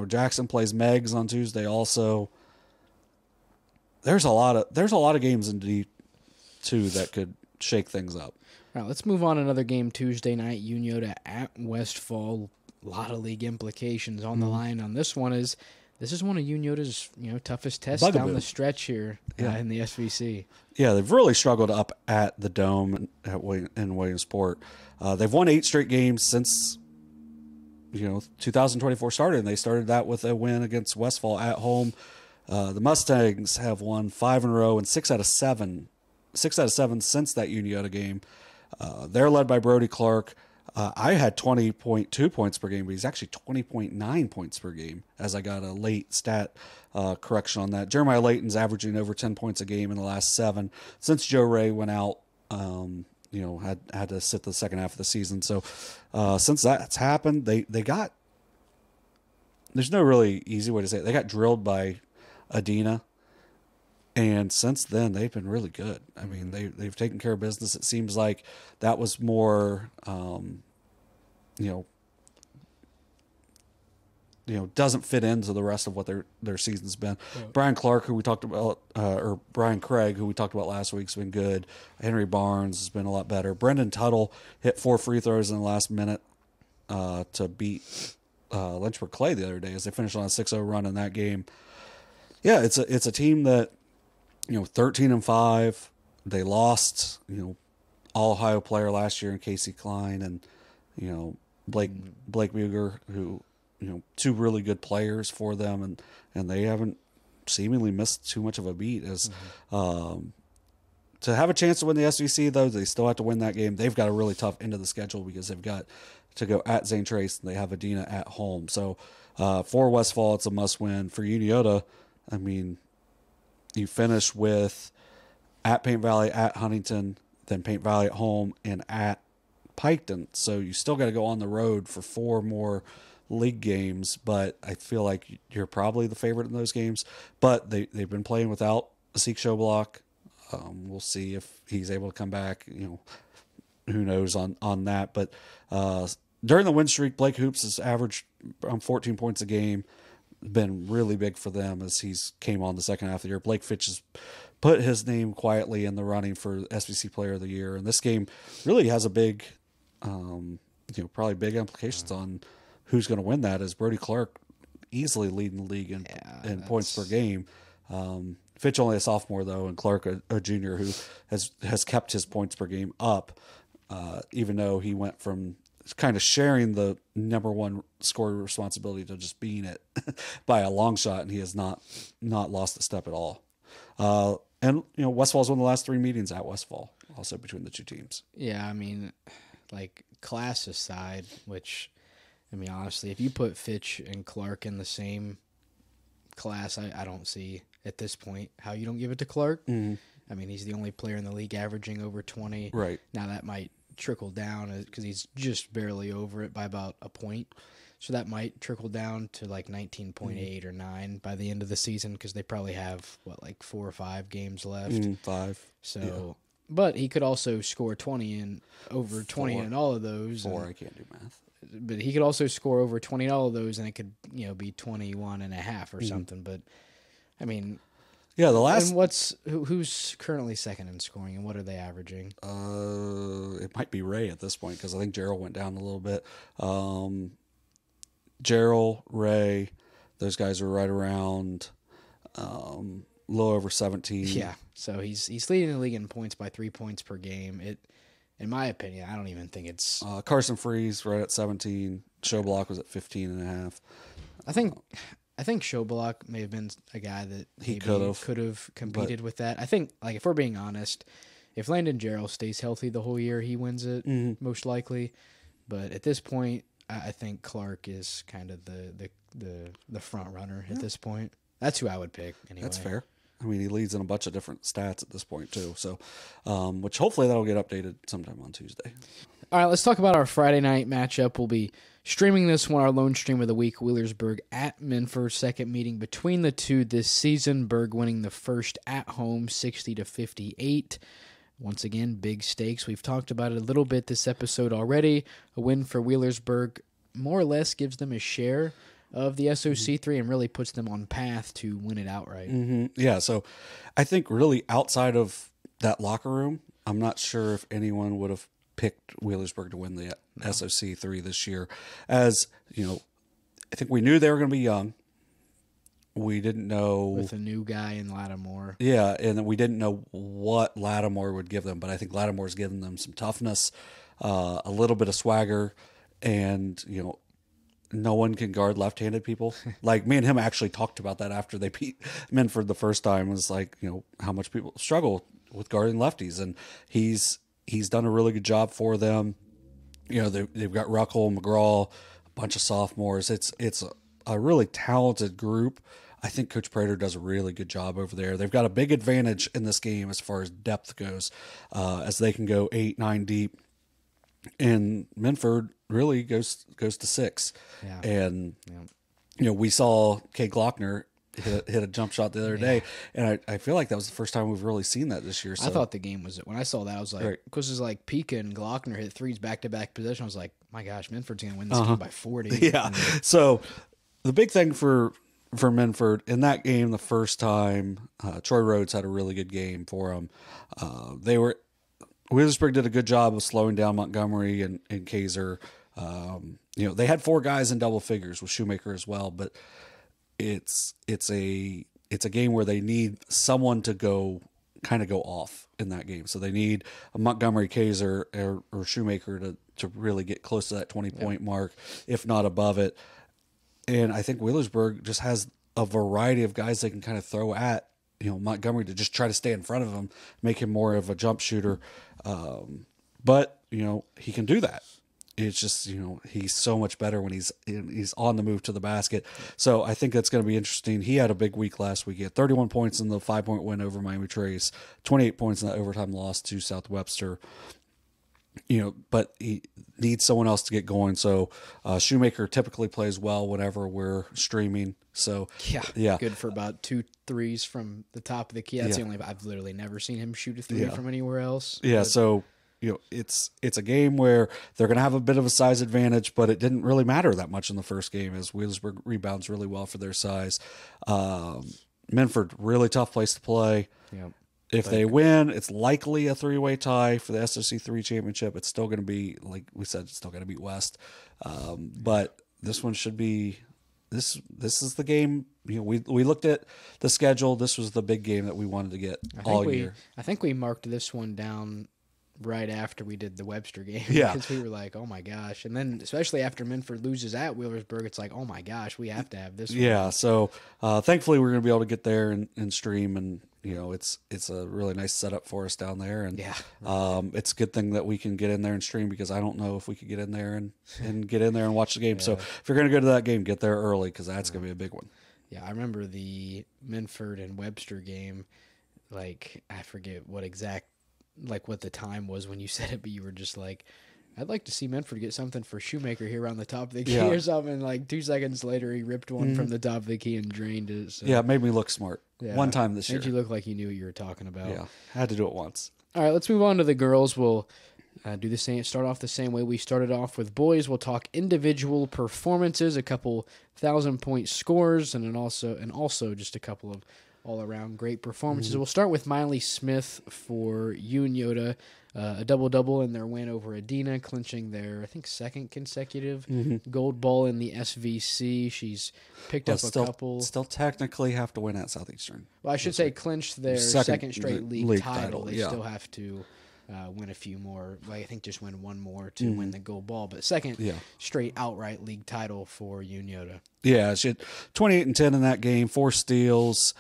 Jackson plays Meigs on Tuesday also. There's a lot of games in D2 that could shake things up. All right, let's move on. Another game Tuesday night. Unioto at Westfall. A lot of league implications on the line on this one. This is one of Unioto's toughest tests down the stretch here in the SVC. Yeah, they've really struggled up at the Dome in Williamsport. They've won 8 straight games since 2024 started, and they started that with a win against Westfall at home. The Mustangs have won 5 in a row and 6 out of 7 since that Unioto game. They're led by Brody Clark. I had 20.2 points per game, but he's actually 20.9 points per game, as I got a late stat correction on that. Jeremiah Layton's averaging over 10 points a game in the last 7 since Joe Ray went out. Had to sit the second half of the season. So since that's happened, they got. There's no really easy way to say it. They got drilled by Adina. And since then, they've been really good. I mean, they've taken care of business. It seems like that was more, doesn't fit into the rest of what their season's been. Yeah. Brian Clark, who we talked about, or Brian Craig, who we talked about last week, has been good. Henry Barnes has been a lot better. Brendan Tuttle hit 4 free throws in the last minute to beat Lynchburg-Clay the other day as they finished on a 6-0 run in that game. Yeah, it's a team that 13-5. They lost all Ohio player last year in Casey Klein and Blake Buger, who 2 really good players for them, and they haven't seemingly missed too much of a beat. As to have a chance to win the SVC, though, they still have to win that game. They've got a really tough end of the schedule because they've got to go at St. Trace and they have Adina at home. So for Westfall, it's a must win. For Unioto, I mean, you finish with at Paint Valley, at Huntington, then Paint Valley at home, and at Piketon. So you still got to go on the road for 4 more league games, but I feel like you're probably the favorite in those games. But they've been playing without Zeke Showblock. We'll see if he's able to come back. Who knows on that. But during the win streak, Blake Hoops has averaged around 14 points a game. Been really big for them as he's came on the second half of the year. Blake Fitch has put his name quietly in the running for SVC Player of the Year, and this game really has a big, probably big implications on who's going to win that. As Brody Clark easily leading the league in points per game. Fitch only a sophomore though, and Clark a junior who has kept his points per game up, even though he went from kind of sharing the number 1 scorer responsibility to just being it by a long shot, and he has not lost a step at all. And Westfall's won the last 3 meetings at Westfall, also between the 2 teams. Yeah, I mean, like class aside, which I mean honestly, if you put Fitch and Clark in the same class, I don't see at this point how you don't give it to Clark. Mm-hmm. I mean, he's the only player in the league averaging over 20. Right now, that might trickle down because he's just barely over it by about a point. So that might trickle down to like 19.8 or 9 by the end of the season because they probably have, like 4 or 5 games left. 5. So, yeah. But he could also score 20 and over 20 in all of those. 4, I can't do math. But he could also score over 20 in all of those, and it could, be 21 and a half or something. But, I mean... Yeah, the last... And who's currently second in scoring, and what are they averaging? It might be Ray at this point, because I think Gerald went down a little bit. Gerald, Ray, those guys are right around a little over 17. Yeah, so he's leading the league in points by 3 points per game. In my opinion, I don't even think it's... Carson Freeze right at 17. Showblock was at 15 and a half. I think Showblock may have been a guy that he could have competed with that. I think, like, if we're being honest, if Landon Gerald stays healthy the whole year, he wins it most likely. But at this point, I think Clark is kind of the front runner at this point. That's who I would pick anyway. That's fair. I mean, he leads in a bunch of different stats at this point too. So, which hopefully that'll get updated sometime on Tuesday. All right, let's talk about our Friday night matchup. We'll be streaming this one, our lone stream of the week, Wheelersburg at Minford, second meeting between the two this season. Berg winning the first at home, 60-58. Once again, big stakes. We've talked about it a little bit this episode already. A win for Wheelersburg more or less gives them a share of the SOC3 and really puts them on path to win it outright. Mm-hmm. Yeah, so I think really outside of that locker room, I'm not sure if anyone would have picked Wheelersburg to win the SOC3 this year. As, I think we knew they were going to be young. We didn't know... With a new guy in Lattimore. Yeah, and then we didn't know what Lattimore would give them, but I think Lattimore's given them some toughness, a little bit of swagger, and, no one can guard left-handed people. Like, me and him actually talked about that after they beat Minford the first time. It was like, how much people struggle with guarding lefties, and he's done a really good job for them. They've got Ruckel, McGraw, a bunch of sophomores. It's a really talented group. I think Coach Prater does a really good job over there. They've got a big advantage in this game as far as depth goes, as they can go 8, 9 deep. And Minford really goes to 6. Yeah. And, we saw Kay Glockner hit a jump shot the other day. And I feel like that was the first time we've really seen that this year. So. I thought the game was, when I saw that, I was like, because it's like Pika and Glockner hit threes back-to-back position. I was like, my gosh, Minford's going to win this game by 40. Yeah. So the big thing for Minford in that game, the first time, Troy Rhodes had a really good game for him. Wheelersburg did a good job of slowing down Montgomery and Kaiser. They had 4 guys in double figures with Shoemaker as well, but it's a game where they need someone to go off in that game. So they need a Montgomery, Kaiser, or Shoemaker to really get close to that 20-point mark, if not above it. And I think Wheelersburg just has a variety of guys they can kind of throw at, Montgomery to just try to stay in front of him, make him more of a jump shooter. But he can do that. It's just, he's so much better when he's on the move to the basket. So I think that's going to be interesting. He had a big week last week. He had 31 points in the 5-point win over Miami Trace, 28 points in that overtime loss to South Webster. But he needs someone else to get going. So Shoemaker typically plays well whenever we're streaming. So yeah, good for about 2 threes from the top of the key. That's the only I've literally never seen him shoot a 3 from anywhere else. Yeah, so it's a game where they're going to have a bit of a size advantage, but it didn't really matter that much in the first game as Wheelersburg rebounds really well for their size. Minford, really tough place to play. Yeah. If they win, it's likely a 3-way tie for the SOC3 championship. It's still going to be, like we said, it's still going to beat West. But this one should be this is the game. We looked at the schedule. This was the big game that we wanted to get all year. I think we marked this one down right after we did the Webster game. Yeah. Because we were like, oh my gosh. And then especially after Minford loses at Wheelersburg, it's like, oh my gosh, we have to have this one. Yeah, so thankfully we're going to be able to get there and stream, and it's a really nice setup for us down there, and it's a good thing that we can get in there and stream, because I don't know if we could get in there and get in there and watch the game. So if you're going to go to that game, get there early, because that's going to be a big one. Yeah, I remember the Minford and Webster game, like I forget what the time was when you said it, but you were just like, I'd like to see Minford get something for Shoemaker here on the top of the key or something. Like 2 seconds later, he ripped one from the top of the key and drained it. So. Yeah, it made me look smart. One time this year. Made you look like you knew what you were talking about. Yeah, I had to do it once. All right, let's move on to the girls. We'll do the same. Start off the same way we started off with boys. We'll talk individual performances, a couple 1,000-point scores, and also just a couple of all-around great performances. We'll start with Milee Smith for Unioto, a double-double in their win over Adina, clinching their, I think, 2nd consecutive gold ball in the SVC. She's picked up a couple. Still technically have to win at Southeastern. Well, I should say clinched their second straight league title. They still have to win a few more. I think just win one more to win the gold ball, but second straight outright league title for Unioto. Yeah, she had 28 and 10 in that game, 4 steals.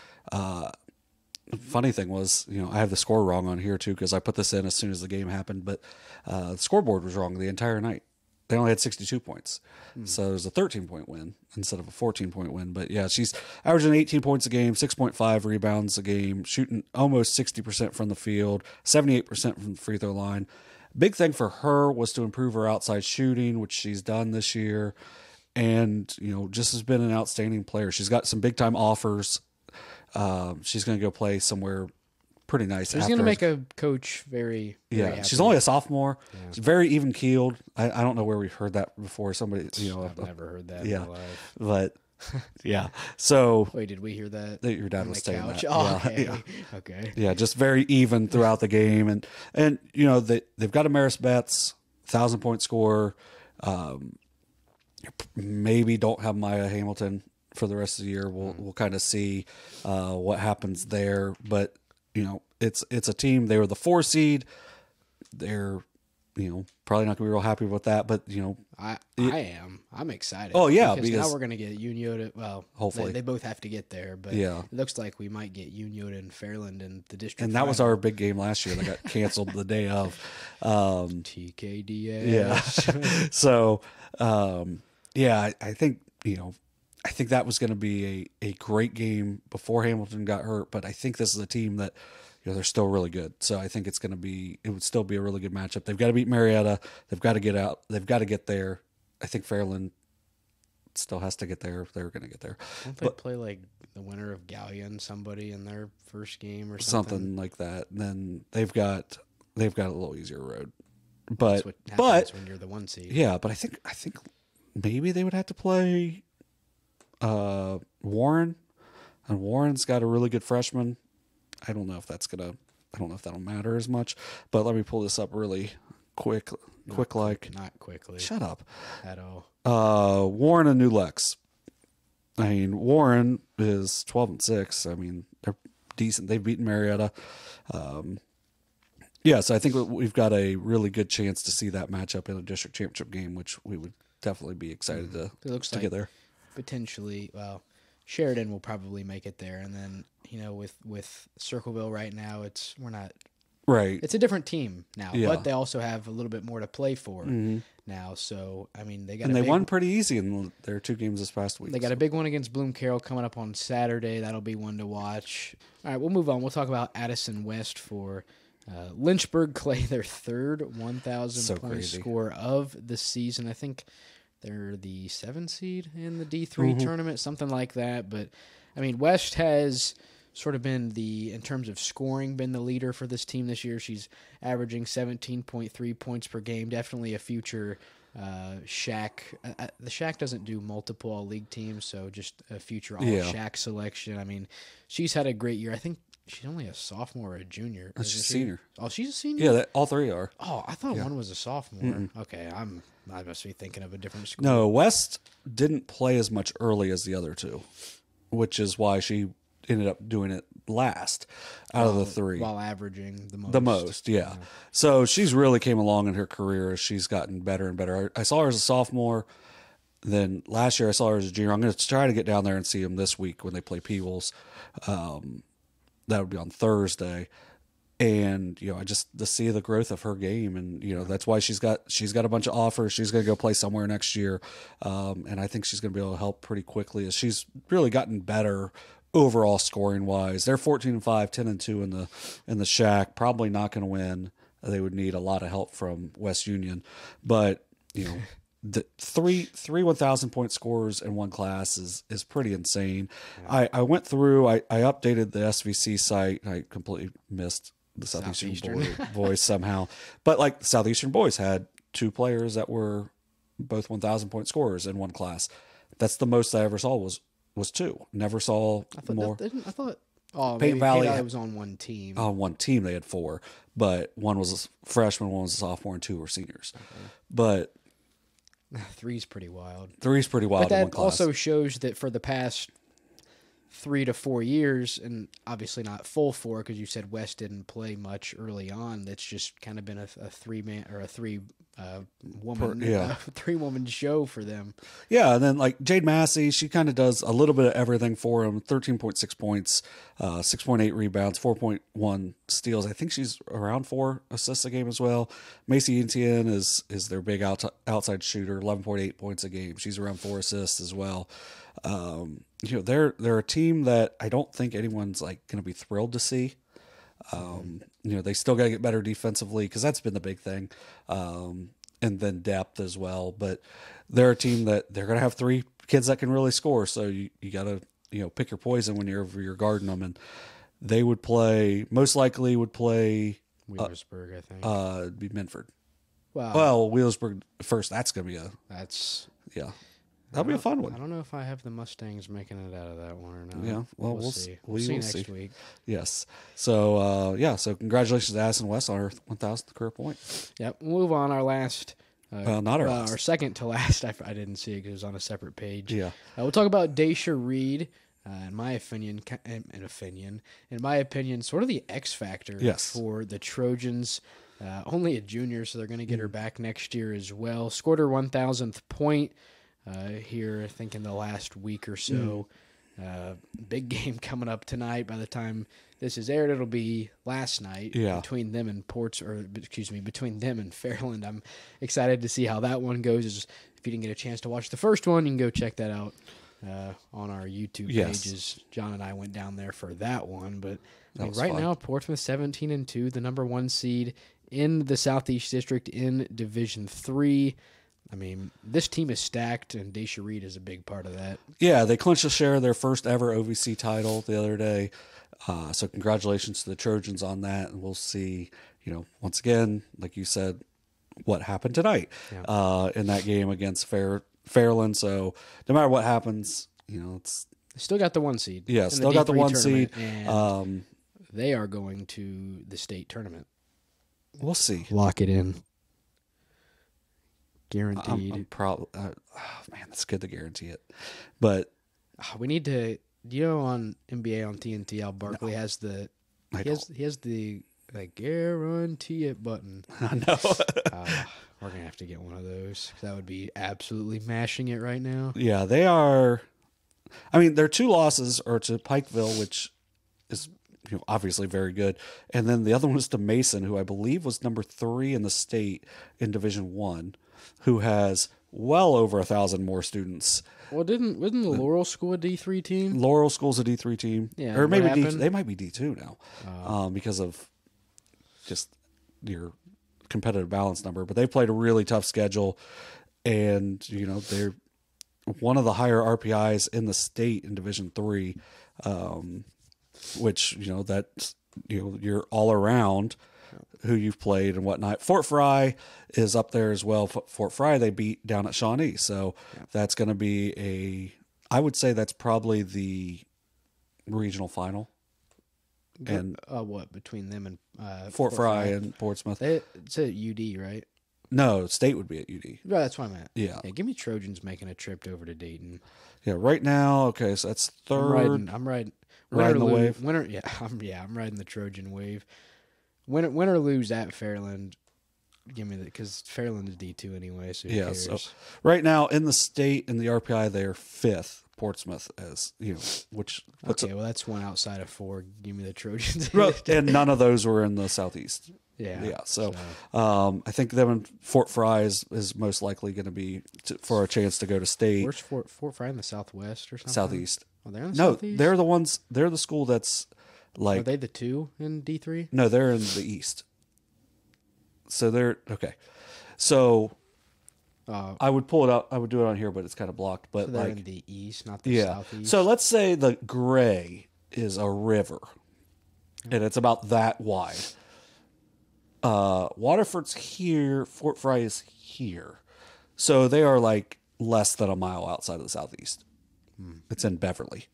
Funny thing was, I have the score wrong on here too, because I put this in as soon as the game happened, but the scoreboard was wrong the entire night. They only had 62 points. So it was a 13-point win instead of a 14-point win. But yeah, she's averaging 18 points a game, 6.5 rebounds a game, shooting almost 60% from the field, 78% from the free throw line. Big thing for her was to improve her outside shooting, which she's done this year. And, just has been an outstanding player. She's got some big-time offers. She's going to go play somewhere pretty nice. She's going to make a coach very happy. She's only a sophomore. Yeah. She's very even keeled. I don't know where we've heard that before. Somebody, I've never heard that in my life. But yeah. So wait, did we hear that? Your dad was saying that. Oh, okay. Okay. Yeah, just very even throughout the game, and they've got Amaris Betts, 1,000-point scorer. Maybe don't have Maya Hamilton for the rest of the year. We'll kind of see what happens there, but it's a team. They were the 4 seed. They're probably not gonna be real happy with that, but I am. I'm excited. Oh yeah, because now we're gonna get Unioto. Well, hopefully they both have to get there, but it looks like we might get Unioto and Fairfield in the district. And that was our big game last year that got canceled the day of. TKDS. Yeah. So I think I think that was going to be a great game before Hamilton got hurt, but I think this is a team that they're still really good. So I think it would still be a really good matchup. They've got to beat Marietta. They've got to get out. They've got to get there. I think Fairfield still has to get there if they're going to get there. Don't they play like the winner of Gallia and somebody in their first game or something? Something like that. And then they've got a little easier road. But that's what happens when you're the 1 seed. Yeah, but I think maybe they would have to play Warren, and Warren's got a really good freshman. I don't know if that'll matter as much, but let me pull this up really quick. Not quickly. Shut up. At all. Warren and New Lex. I mean, Warren is 12-6. I mean, they're decent. They've beaten Marietta. So I think we've got a really good chance to see that matchup in a district championship game, which we would definitely be excited to get there. Potentially, well, Sheridan will probably make it there, and then with Circleville right now, we're not right. It's a different team now, but they also have a little bit more to play for now. So I mean, they won pretty easy in their 2 games this past week. They got a big one against Bloom Carroll coming up on Saturday. That'll be one to watch. All right, we'll move on. We'll talk about Addison West for Lynchburg-Clay, their third 1,000-point score of the season. I think they're the 7th seed in the D3 tournament, something like that. But, I mean, West has sort of been in terms of scoring, been the leader for this team this year. She's averaging 17.3 points per game. Definitely a future Shack. The Shack doesn't do multiple all-league teams, so just a future all-Shack selection. I mean, she's had a great year. I think she's only a sophomore or a junior. She's a senior. Oh, she's a senior? Yeah, all 3 are. Oh, I thought one was a sophomore. Okay, I must be thinking of a different school. No, West didn't play as much early as the other 2, which is why she ended up doing it last out of the 3. While averaging the most. The most, yeah. So she's really came along in her career as she's gotten better and better. I saw her as a sophomore. Then last year I saw her as a junior. I'm going to try to get down there and see them this week when they play Peebles. That would be on Thursday. And, I just to see the growth of her game. And, that's why she's got a bunch of offers. She's going to go play somewhere next year. And I think she's going to be able to help pretty quickly as she's really gotten better overall scoring wise. They're 14-5, 10-2 in the Shack. Probably not going to win. They would need a lot of help from West Union. But, the three 1,000-point scores in one class is pretty insane. Yeah. I went through, I updated the SVC site. I completely missed the Southeastern boys somehow. But like the Southeastern boys had 2 players that were both 1,000-point scorers in one class. That's the most I ever saw was 2. Never saw more. Payne Valley was on one team. On one team they had 4, but one was a freshman, one was a sophomore, and 2 were seniors. Okay. But 3's pretty wild. 3's pretty wild. But that also shows that for the past 3 to 4 years, and obviously not full 4 because you said West didn't play much early on. That's just kind of been a 3-man or a 3-woman show for them. Yeah, and then like Jade Massey, she kind of does a little bit of everything for them. 13.6 points, 6.8 rebounds, 4.1 steals. I think she's around 4 assists a game as well. Macy Etienne is their big outside shooter, 11.8 points a game. She's around 4 assists as well. They're a team that I don't think anyone's like going to be thrilled to see. They still got to get better defensively because that's been the big thing. And then depth as well. But they're a team that they're going to have 3 kids that can really score. So you got to, pick your poison when you're guarding them. And they would most likely would play Wheelersburg, I think. It'd be Minford. Wow. Well, Wheelersburg first. That's going to be yeah. That'll be a fun one. I don't know if I have the Mustangs making it out of that one or not. Yeah, well, we'll see. We'll see next week. Yes. So, so congratulations to Addison West on her 1,000th career point. Yep. We'll move on. Our last. Not our last. Our second to last. I didn't see it because it was on a separate page. Yeah. We'll talk about Daysha Reid. In my opinion, sort of the X factor for the Trojans. Only a junior, so they're going to get her back next year as well. Scored her 1,000th point. Here, I think in the last week or so. Big game coming up tonight. By the time this is aired, it'll be last night between them and between them and Fairfield. I'm excited to see how that one goes. If you didn't get a chance to watch the first one, you can go check that out on our YouTube pages. John and I went down there for that one. But right now, Portsmouth 17-2, the number 1 seed in the Southeast District in Division 3. I mean, this team is stacked, and Daysha Reid is a big part of that. Yeah, they clinched a share of their first ever OVC title the other day. So congratulations to the Trojans on that. And we'll see, once again, like you said, what happened tonight in that game against Fairland. So no matter what happens, it's Still got the 1 seed. yeah, in still got the D3 1 seed. And they are going to the state tournament. We'll see. Lock it in. Guaranteed. I'm probably. Man, that's good to guarantee it, but we need to. On NBA on TNT, Al Barkley has the. He has the guarantee it button. I know. We're gonna have to get one of those. That would be absolutely mashing it right now. Yeah, they are. I mean, their 2 losses are to Pikeville, which is obviously very good, and then the other one was to Mason, who I believe was number 3 in the state in Division 1, who has well over 1,000 more students. Well, wasn't the Laurel School a D3 team? Laurel School's a D3 team, yeah, or maybe they might be D2 now, because of just your competitive balance number. But they played a really tough schedule, and they're one of the higher RPIs in the state in Division 3, which that you're all around who you've played and whatnot. Fort Fry is up there as well. Fort Fry they beat down at Shawnee, so that's going to be I would say that's probably the regional final. And what between them and Fort Fry and Portsmouth? It's at UD, right? No, state would be at UD. Right, that's what I meant. Yeah. Give me Trojans making a trip over to Dayton. Yeah, right now. Okay, so that's third. I'm riding the wave. Winter, I'm riding the Trojan wave. Win or lose at Fairland. Give me because Fairland is D2 anyway. So who cares? So right now in the state in the RPI they are 5th. Portsmouth as which okay, well that's one outside of 4. Give me the Trojans. And none of those were in the southeast. Yeah. So I think them and Fort Fry is most likely going to be for a chance to go to state. Where's Fort Fry in the southwest or something? Southeast. Oh, they're in the southeast? They're the ones. They're the school that's like. Are they the 2 in D3? No, they're in the east. So they're okay. So I would pull it out. I would do it on here, but it's kind of blocked. But so they're in the east, not the southeast. So let's say the gray is a river, and it's about that wide. Waterford's here. Fort Fry is here. So they are like less than a mile outside of the southeast. It's in Beverly.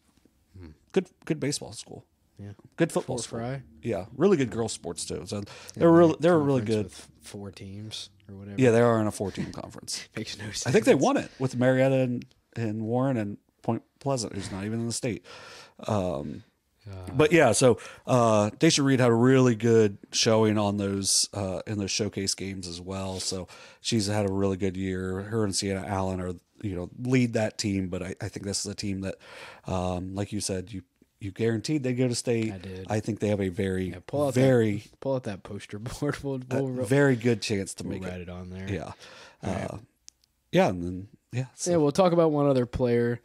Good baseball school. Yeah. Good football Fort school. Fry. Yeah. Really good girls sports too. So they're really good. With 4 teams or whatever. Yeah, they are in a 4-team conference. Makes no sense. I think they won it with Marietta and Warren and Point Pleasant, who's not even in the state. But yeah, so Daysha Reid had a really good showing on those in those showcase games as well. So she's had a really good year. Her and Sienna Allen are lead that team. But I think this is a team that, like you said, you guaranteed they go to state. I did. I think they have a very pull out that poster board. We'll very good chance to make write it on there. Yeah, right. Yeah, and then So. Yeah, we'll talk about one other player.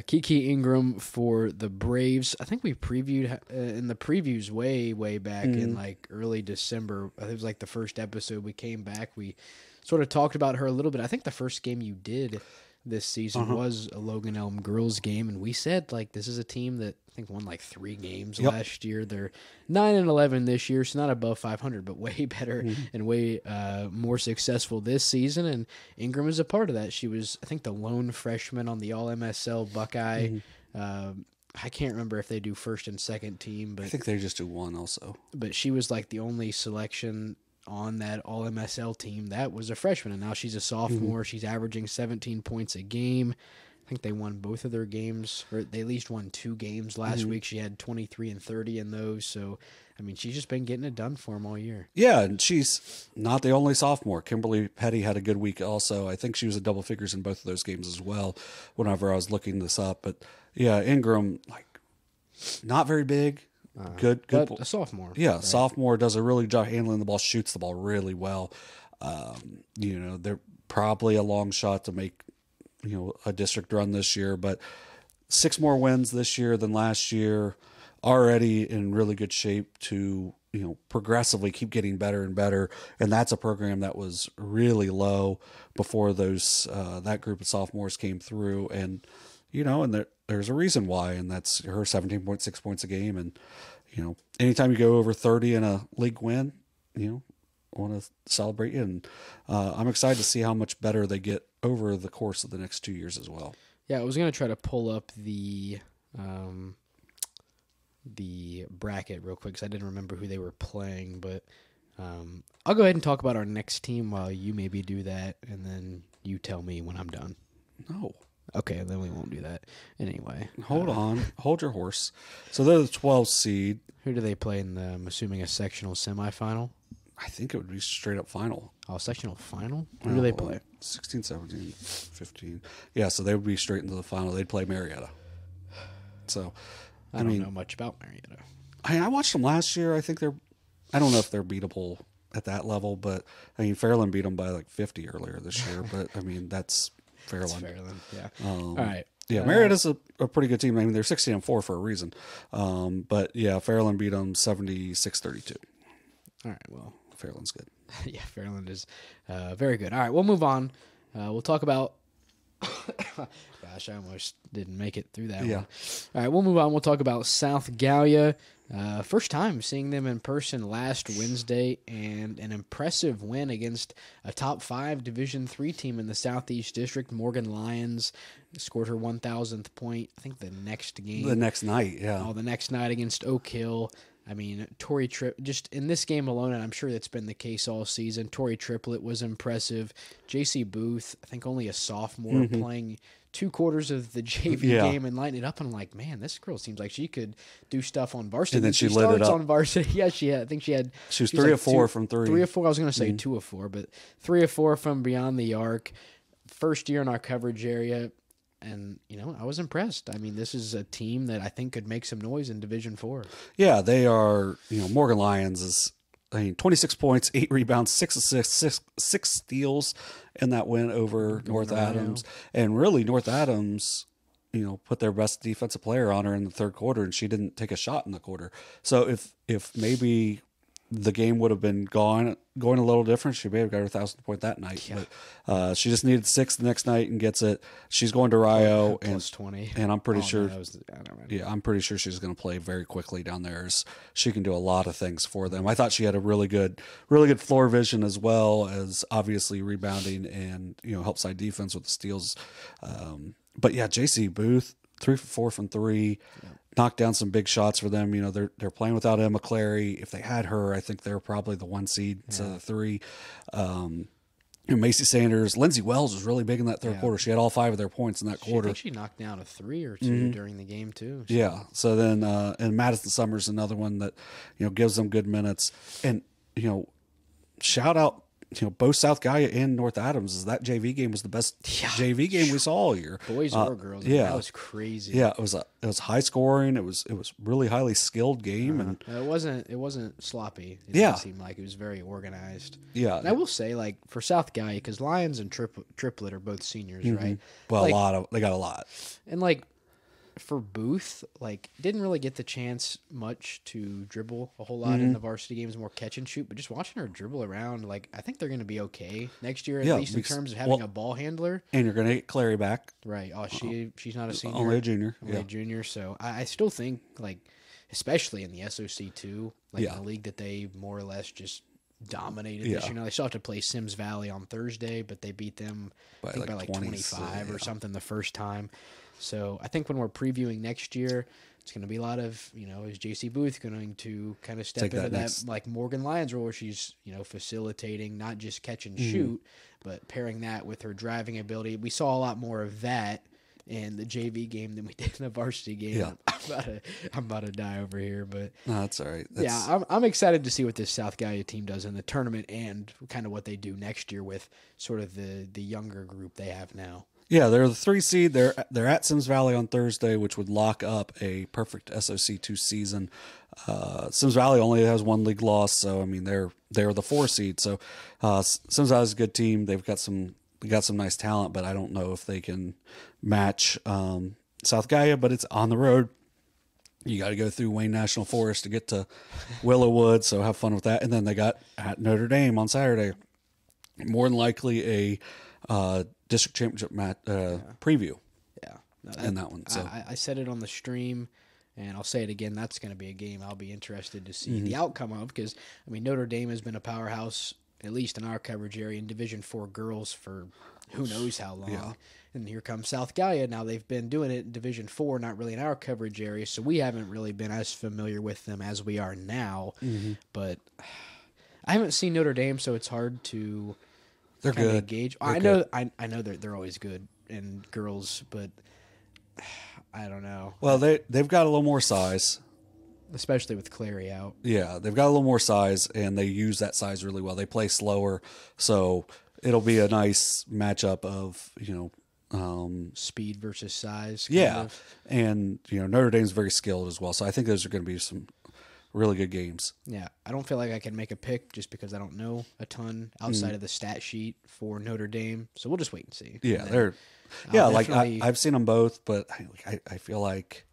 Kiki Ingram for the Braves. I think we previewed in the previews way back in like early December. I think it was like the first episode we came back. We sort of talked about her a little bit. I think the first game you did this season was a Logan Elm girls game, and we said like this is a team that I think won like 3 games last year. They're 9-11 this year, so not above 500, but way better and way more successful this season. And Ingram is a part of that. She was, I think, the lone freshman on the All MSL-Buckeye. I can't remember if they do first and second team, but I think they just do one also. But she was like the only selection on that All MSL team that was a freshman, and now she's a sophomore. She's averaging 17 points a game. I think they won both of their games, or they at least won 2 games last week. She had 23 and 30 in those. So, I mean, she's just been getting it done for them all year. Yeah, and she's not the only sophomore. Kimberly Petty had a good week also. I think she was in double figures in both of those games as well whenever I was looking this up. But, yeah, Ingram, like, not very big. Good. But a sophomore. Yeah, right? Sophomore does a really good job handling the ball, shoots the ball really well. They're probably a long shot to make, a district run this year, but 6 more wins this year than last year, already in really good shape to, progressively keep getting better and better. And that's a program that was really low before that group of sophomores came through. And, and there's a reason why, and that's her 17.6 points a game. And, anytime you go over 30 in a league win, I want to celebrate you. And I'm excited to see how much better they get over the course of the next 2 years as well. Yeah, I was going to try to pull up the bracket real quick because I didn't remember who they were playing, but I'll go ahead and talk about our next team while you maybe do that, and then you tell me when I'm done. No. Okay, then we won't do that. Anyway. Hold on. Hold your horse. So they're the 12th seed. Who do they play in the, I'm assuming, a sectional semifinal? I think it would be straight up final. Oh, sectional final? Who do they play? 16, 17, 15. Yeah, so they would be straight into the final. They'd play Marietta. So, I don't know much about Marietta. I watched them last year. I think I don't know if they're beatable at that level, but I mean, Fairland beat them by like 50 earlier this year. But I mean, that's Fairland. That's Fairland, yeah. All right. Yeah, Marietta's a pretty good team. I mean, they're 16-4 for a reason. But yeah, Fairland beat them 76-32. All right, well. Fairland's good. Yeah, Fairland is very good. All right, we'll move on. We'll talk about. Gosh, I almost didn't make it through that one. All right, we'll move on. We'll talk about South Gallia. First time seeing them in person last Wednesday, and an impressive win against a top 5 Division III team in the Southeast District. Morgan Lions scored her 1,000th point, I think, the next game. The next night, yeah. Oh, the next night against Oak Hill. I mean, Tori just in this game alone, and I'm sure that's been the case all season, Tori Triplett was impressive. JC Booth, I think only a sophomore, playing 2 quarters of the JV game and lighting it up. And I'm like, man, this girl seems like she could do stuff on varsity. And then she lit it up. On varsity. Yeah, I think she was 3 of 4 from 3. 3 of 4. I was going to say 2 of 4, but 3 of 4 from beyond the arc. First year in our coverage area. And, I was impressed. I mean, this is a team that I think could make some noise in Division IV. Yeah, they are, Morgan Lions is, 26 points, 8 rebounds, 6 assists, 6 steals in that win over North Adams. And really, North Adams, put their best defensive player on her in the third quarter, and she didn't take a shot in the quarter. So if maybe the game would have been going a little different, she may have got her 1,000th point that night. Yeah. But she just needed 6 the next night and gets it. She's going to Rio plus 20, and I'm pretty sure. I'm pretty sure she's going to play very quickly down there. She can do a lot of things for them. I thought she had a really good floor vision, as well as obviously rebounding and help side defense with the steals. But yeah, JC Booth, 3 for 4 from 3. Yeah. Knocked down some big shots for them. They're playing without Emma Clary. If they had her, I think they're probably the 1 seed instead of the 3. Macy Sanders, Lindsay Wells was really big in that third quarter. She had all 5 of their points in that quarter. I think she knocked down a 3 or 2 during the game too. So. Yeah. So then, and Madison Summers, another one that gives them good minutes. And shout out. Both South Gallia and North Adams, is that JV game was the best JV game we saw all year. Boys or girls, that was crazy. Yeah, it was high scoring. It was really highly skilled game, and it wasn't sloppy. It didn't seem like it was very organized. Yeah, and I will say, like, for South Gallia, because Lions and Triplet are both seniors, right? Well, they got a lot, and like. For Booth, like, didn't really get the chance much to dribble a whole lot in the varsity games, more catch and shoot. But just watching her dribble around, like, I think they're going to be okay next year, at least in terms of having a ball handler. And you're going to get Clary back, right? Oh, she's not a senior, only a junior, only a junior. So I still think, like, especially in the SOC too, like in a league that they more or less just dominated this year. Now they still have to play Sims Valley on Thursday, but they beat them by like 25 or something the first time. So I think when we're previewing next year, it's going to be a lot of, is JC Booth going to kind of step into that like Morgan Lions role where she's, facilitating, not just catch and shoot, but pairing that with her driving ability. We saw a lot more of that in the JV game than we did in the varsity game. Yeah. I'm about to die over here, but no, that's all right. I'm excited to see what this South Gallia team does in the tournament and kind of what they do next year with sort of the younger group they have now. Yeah, they're the 3 seed. They're at Sims Valley on Thursday, which would lock up a perfect SOC2 season. Sims Valley only has 1 league loss, so I mean they're the 4 seed. So Sims Valley is a good team. They got some nice talent, but I don't know if they can match South Gallia. But it's on the road. You got to go through Wayne National Forest to get to Willowwood, so have fun with that. And then they got at Notre Dame on Saturday. More than likely a district championship preview. Yeah, in that one. So I said it on the stream, and I'll say it again. That's going to be a game I'll be interested to see the outcome of, because I mean Notre Dame has been a powerhouse at least in our coverage area, in Division IV girls for who knows how long. Yeah. And here comes South Gallia. Now they've been doing it in Division IV, not really in our coverage area, so we haven't really been as familiar with them as we are now. But I haven't seen Notre Dame, so it's hard to They're good. gauge. They're I good. know I know they're always good in girls, but I don't know. Well, they've got a little more size. Especially with Clary out. Yeah, they've got a little more size, and they use that size really well. They play slower, so it'll be a nice matchup of, Speed versus size. yeah. Of. And, Notre Dame's very skilled as well, so I think those are going to be some really good games. Yeah, I don't feel like I can make a pick just because I don't know a ton outside of the stat sheet for Notre Dame. So we'll just wait and see. Yeah, And then they're I've seen them both, but I feel like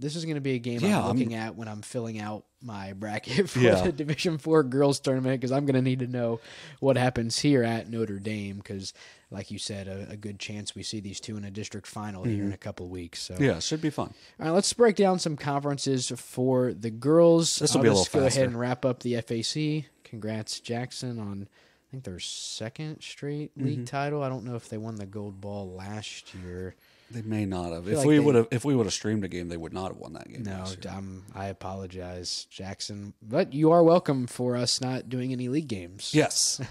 this is going to be a game Yeah, I'm looking at when I'm filling out my bracket for Yeah. the Division IV girls tournament, because I'm going to need to know what happens here at Notre Dame, because, like you said, a good chance we see these two in a district final here in a couple of weeks. So yeah, it should be fun. All right, let's break down some conferences for the girls. This will be a little go faster. ahead and wrap up the FAC. Congrats, Jackson, on I think their second straight league title. I don't know if they won the gold ball last year. They may not have. feel If like we would have streamed a game, they would not have won that game. No, last year. I apologize, Jackson. But you are welcome for us not doing any league games. Yes.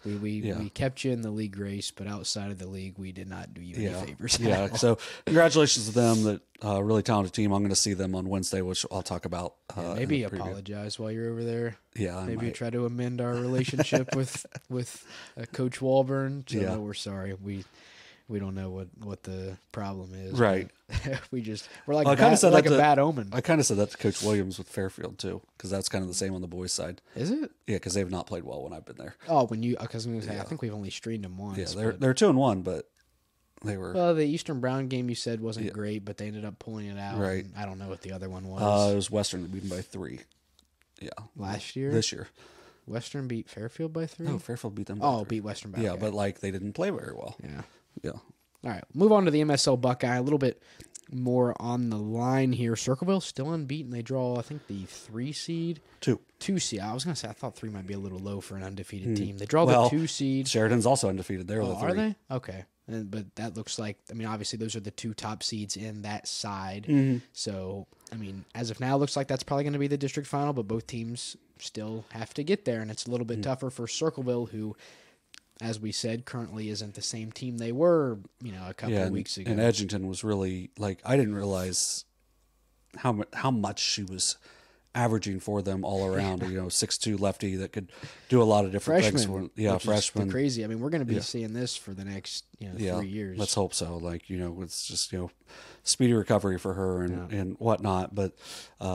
We kept you in the league race, but outside of the league, we did not do you any favors. Yeah. So congratulations to them. That really talented team. I'm going to see them on Wednesday, which I'll talk about. Maybe in the preview. apologize while you're over there. Yeah, I Maybe might. try to amend our relationship with Coach Walburn. So Yeah. no, we're sorry. We don't know what the problem is. Right. but we're like, I kinda bad, said like that a to- bad omen. I kind of said that to Coach Williams with Fairfield too, because that's kind of the same on the boys' side. Is it? Yeah, because they've not played well when I've been there. Oh, because I think we've only streamed them once. Yeah, but- they're 2-1, but they were. Well, the Eastern Brown game you said wasn't great, but they ended up pulling it out. Right. and I don't know what the other one was. It was Western that beat them by 3. Yeah. Last year, This year. Western beat Fairfield by 3. No, Fairfield beat them by 3. beat Western by Yeah, okay. but they didn't play very well. yeah. Yeah. All right, move on to the MSL-Buckeye. A little bit more on the line here. Circleville still unbeaten. They draw, I think, the 3 seed. 2. 2 seed. I was going to say, I thought 3 might be a little low for an undefeated team. They draw Well, the 2 seed. Sheridan's also undefeated. They're the 3. Are they? Okay. But that looks like, obviously those are the 2 top seeds in that side. So, as of now, it looks like that's probably going to be the district final, but both teams still have to get there, and it's a little bit tougher for Circleville, who, as we said, currently isn't the same team they were, a couple of weeks ago. And Edgington was really, I didn't realize how much she was averaging for them all around. 6'2" lefty that could do a lot of different things. Freshman. Yeah, which is freshman. crazy. We're going to be seeing this for the next 3 years. Let's hope so. It's just speedy recovery for her and whatnot. But they're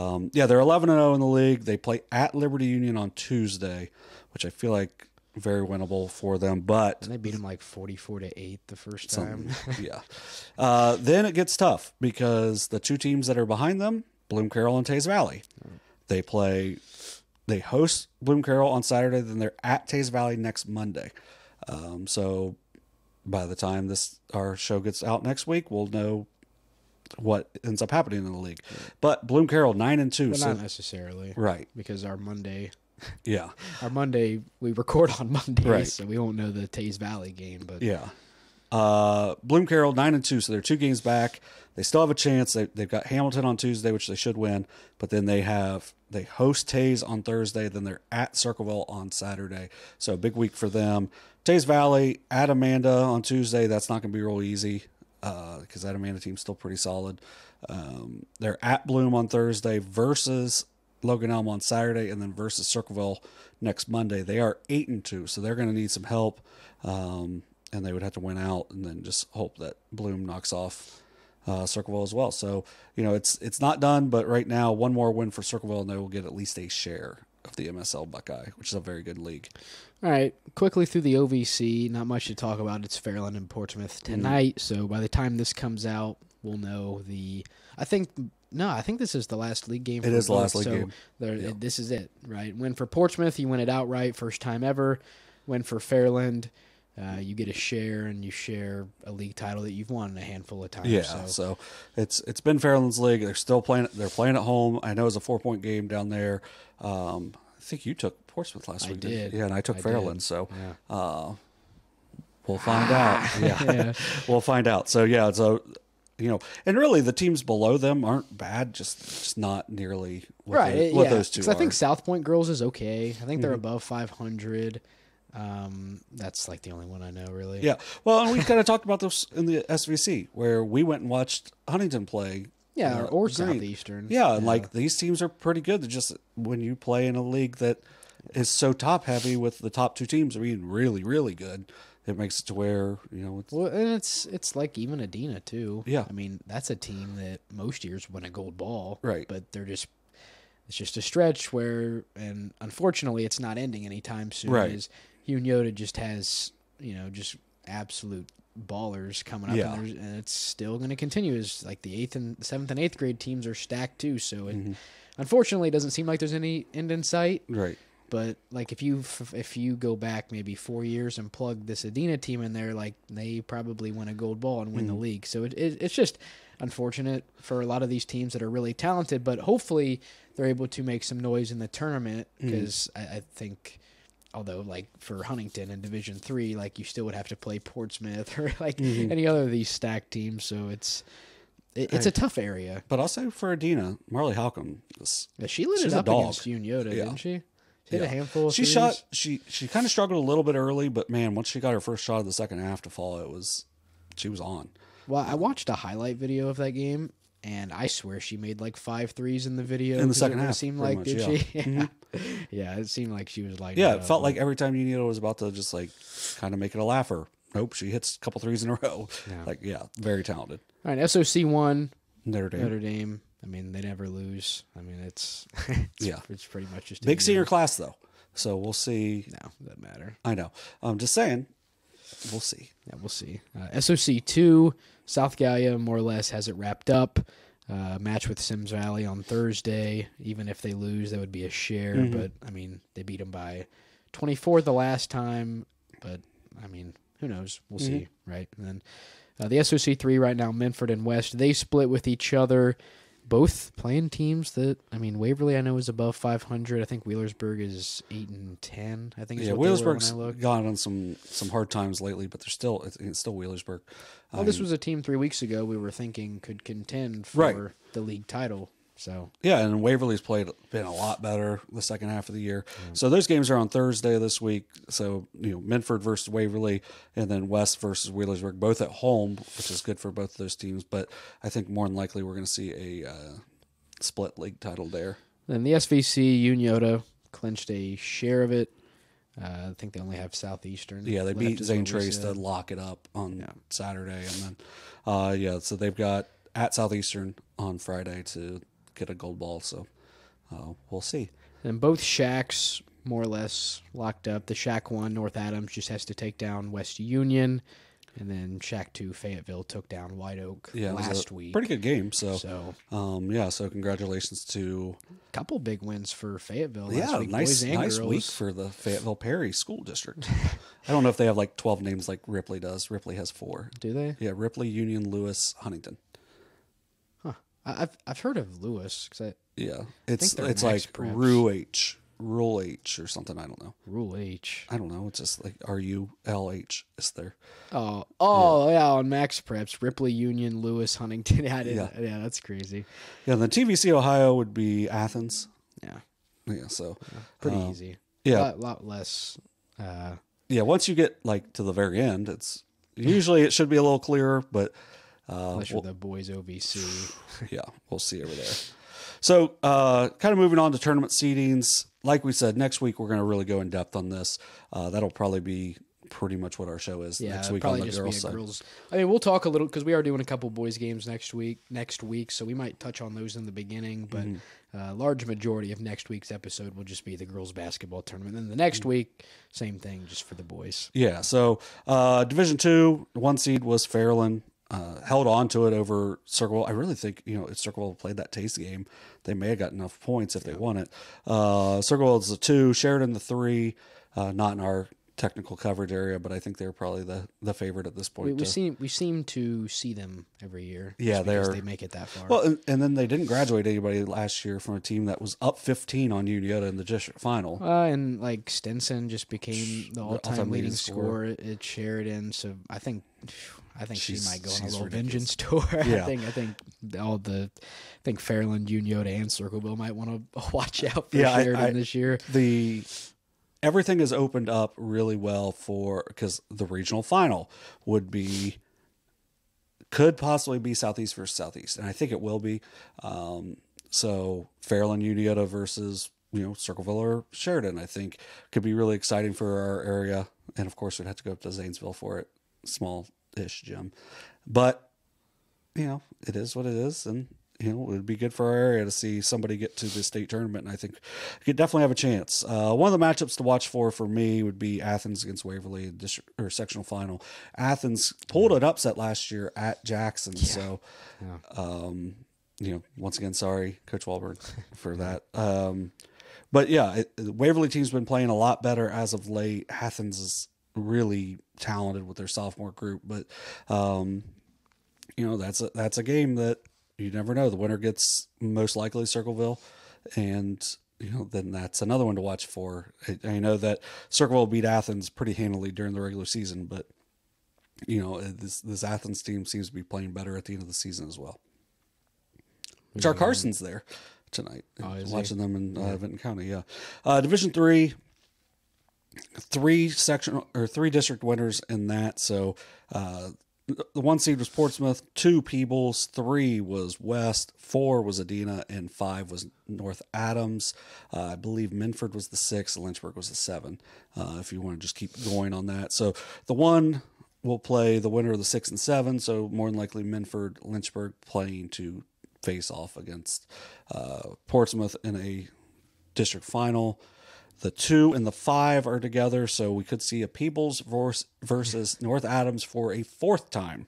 11-0 in the league. They play at Liberty Union on Tuesday, which I feel like very winnable for them. But And they beat them 44-8 the first time. yeah. Then it gets tough because the 2 teams that are behind them, Bloom Carroll and Taze Valley, they host Bloom Carroll on Saturday, then they're at Taze Valley next Monday. So by the time our show gets out next week, we'll know what ends up happening in the league. But Bloom Carroll 9-2. But So not necessarily. right. Because our Monday, we record on Monday, Right. so we won't know the Taze Valley game. But Yeah. Bloom Carroll 9-2, so they're 2 games back. They still have a chance. They've got Hamilton on Tuesday, which they should win, but then they host Taze on Thursday, then they're at Circleville on Saturday. So a big week for them. Taze Valley at Amanda on Tuesday. That's not going to be real easy because that Amanda team's still pretty solid. They're at Bloom on Thursday versus Logan Elm on Saturday, and then versus Circleville next Monday. They are 8-2, so they're going to need some help. And they would have to win out and then just hope that Bloom knocks off Circleville as well. So, it's not done, but right now, one more win for Circleville and they will get at least a share of the MSL-Buckeye, which is a very good league. All right, quickly through the OVC, not much to talk about. It's Fairland and Portsmouth tonight, so by the time this comes out, we'll know I think this is the last league game. It is the last league game. This is it, right? Win for Portsmouth, you win it outright, first time ever. Win for Fairland, you get a share, and you share a league title that you've won a handful of times. Yeah, so so it's been Fairland's league. They're still playing. They're playing at home. I know it's a 4-point game down there. I think you took Portsmouth last week. Did. Yeah, and I took Fairfield. So Yeah. We'll find out. Yeah. We'll find out. So, yeah, so, and really the teams below them aren't bad, just not nearly what those two are. I think South Point Girls is okay. I think they're above 500. That's like the only one I know, really. Yeah. Well, and we kind of talked about this in the SVC, where we went and watched Huntington play. Yeah, or Green. Southeastern. Yeah, and like these teams are pretty good. They're just when you play in a league that is so top heavy with the top two teams being really, really good, it makes it to where, it's... Well, and it's like even Adina too. Yeah. I mean, that's a team that most years win a gold ball. Right. But it's just a stretch where, and unfortunately it's not ending anytime soon. Right. Is Unioto just has, just absolute ballers coming up, and it's still going to continue. As like the 7th and 8th grade teams are stacked too, so it unfortunately doesn't seem like there's any end in sight. Right. But like if you go back maybe 4 years and plug this Adina team in there, like they probably win a gold ball and win the league. So it's just unfortunate for a lot of these teams that are really talented, but hopefully they're able to make some noise in the tournament because I think. Although, like, for Huntington in Division III, like, you still would have to play Portsmouth or, like, any other of these stacked teams. So it's a tough area. But also for Adina, Marley Halcomb. She lit it up against Unioto, didn't she? She hit a handful of threes. She kind of struggled a little bit early, but, man, once she got her first shot of the second half to fall, she was on. Well, I watched a highlight video of that game, and I swear she made, like, 5 threes in the video. In the second half. It seemed like, did she? Yeah, it seemed like she was like... Yeah, it felt like every time Unioto was about to just, like, kind of make it a laugher. Nope, she hits a couple threes in a row. Yeah. Very talented. All right, SOC 1. Notre Dame. I mean, they never lose. I mean, it's pretty much just... Big senior class, though. So we'll see. No, doesn't matter. I know. I'm just saying, we'll see. Yeah, we'll see. SOC 2, South Gallia more or less has it wrapped up. Match with Sims Valley on Thursday. Even if they lose, that would be a share. But, I mean, they beat them by 24 the last time. But, I mean, who knows? We'll see, right? And then the SOC 3 right now, Minford and West, they split with each other. Both playing teams that, I mean, Waverly I know is above 500. I think Wheelersburg is 8-10. I think is what Wheelersburg's they were when I looked. gone on some hard times lately, but it's still Wheelersburg. Well, this was a team 3 weeks ago we were thinking could contend for the league title. So yeah, and Waverly's been a lot better the second half of the year. So those games are on Thursday this week. So Minford versus Waverly, and then West versus Wheelersburg, both at home, which is good for both of those teams. But I think more than likely we're going to see a split league title there. Then the SVC Unioto clinched a share of it. I think they only have Southeastern. Yeah, they beat Zane Trace to lock it up on Saturday, and then so they've got at Southeastern on Friday to get a gold ball, so we'll see. And both Shacks more or less locked up. The Shack 1, North Adams, just has to take down West Union, and then Shack 2, Fayetteville, took down White Oak last week. Pretty good game, so congratulations to... A couple big wins for Fayetteville last week. Nice week for the Fayetteville Perry School District. I don't know if they have like 12 names like Ripley does. Ripley has 4. Do they? Yeah, Ripley, Union, Lewis, Huntington. I've heard of Lewis because it's like Rule H or something. I don't know. Rule H. I don't know. It's just like RULH is there. On Max Preps, Ripley, Union, Lewis, Huntington. Yeah, that's crazy. Yeah, and the TVC-Ohio would be Athens. Yeah. So pretty easy. Yeah, a lot less. Once you get like to the very end, it's usually it should be a little clearer, but. Unless you're the boys OVC. Yeah, we'll see over there. So kind of moving on to tournament seedings. Like we said, next week we're going to really go in depth on this. That'll probably be pretty much what our show is next week on the girls' side. I mean, we'll talk a little because we are doing a couple boys games next week, so we might touch on those in the beginning, but large majority of next week's episode will just be the girls' basketball tournament. And then the next week, same thing, just for the boys. Yeah, so Division II, 1 seed was Fairfield. Held on to it over Circleville. I really think, if Circleville played that taste game, they may have got enough points if they won it. Circleville is the 2, Sheridan the 3, not in our technical coverage area, but I think they're probably the favorite at this point. We seem to see them every year. Yeah, they make it that far. Well, and then they didn't graduate anybody last year from a team that was up 15 on Unioto in the district final. And like Stinson just became the all-time leading scorer at Sheridan. So I think she might go on a little vengeance tour. Yeah. I think Fairland, Unioto, and Circleville might want to watch out for Sheridan this year. Everything is opened up really well because the regional final could possibly be Southeast versus Southeast, and I think it will be. So Fairland, Unioto versus Circleville or Sheridan, I think could be really exciting for our area, and of course we'd have to go up to Zanesville for it, small-ish gym, but it is what it is, and it would be good for our area to see somebody get to the state tournament, and I think we could definitely have a chance. One of the matchups to watch for me would be Athens against Waverly in district or sectional final. Athens pulled an upset last year at Jackson, so once again, sorry, Coach Walburn, for that. But yeah, the Waverly team's been playing a lot better as of late. Athens is really talented with their sophomore group, but that's a game that you never know. The winner gets most likely Circleville, and then that's another one to watch for. I know that Circleville beat Athens pretty handily during the regular season, but this Athens team seems to be playing better at the end of the season as well. Jar Carson's there tonight, watching them in Vinton County. Yeah, Division III. Three district winners in that. So the 1 seed was Portsmouth, 2 Peebles, 3 was West, 4 was Adina, and 5 was North Adams. I believe Minford was the 6, Lynchburg was the 7. If you want to just keep going on that. So the 1 will play the winner of the 6 and 7. So more than likely Minford, Lynchburg playing to face off against Portsmouth in a district final. The 2 and the 5 are together, so we could see a Peebles versus North Adams for a 4th time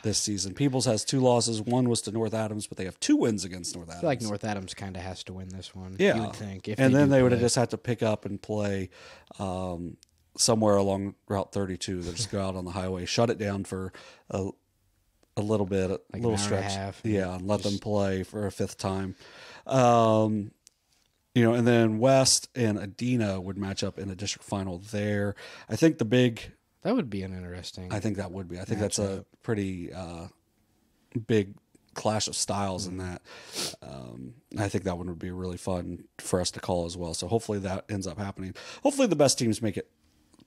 this season. Peebles has 2 losses. 1 was to North Adams, but they have 2 wins against North Adams. I feel like North Adams kind of has to win this one. Yeah, you would think. And then they would have just had to pick up and play somewhere along Route 32. They'll just go out on the highway, shut it down for a little bit, a little stretch. And let them play for a 5th time. And then West and Adina would match up in a district final there. I think that would be an interesting. I think that would be. I think that's a pretty big clash of styles in that. I think that one would be really fun for us to call as well. So hopefully that ends up happening. Hopefully the best teams make it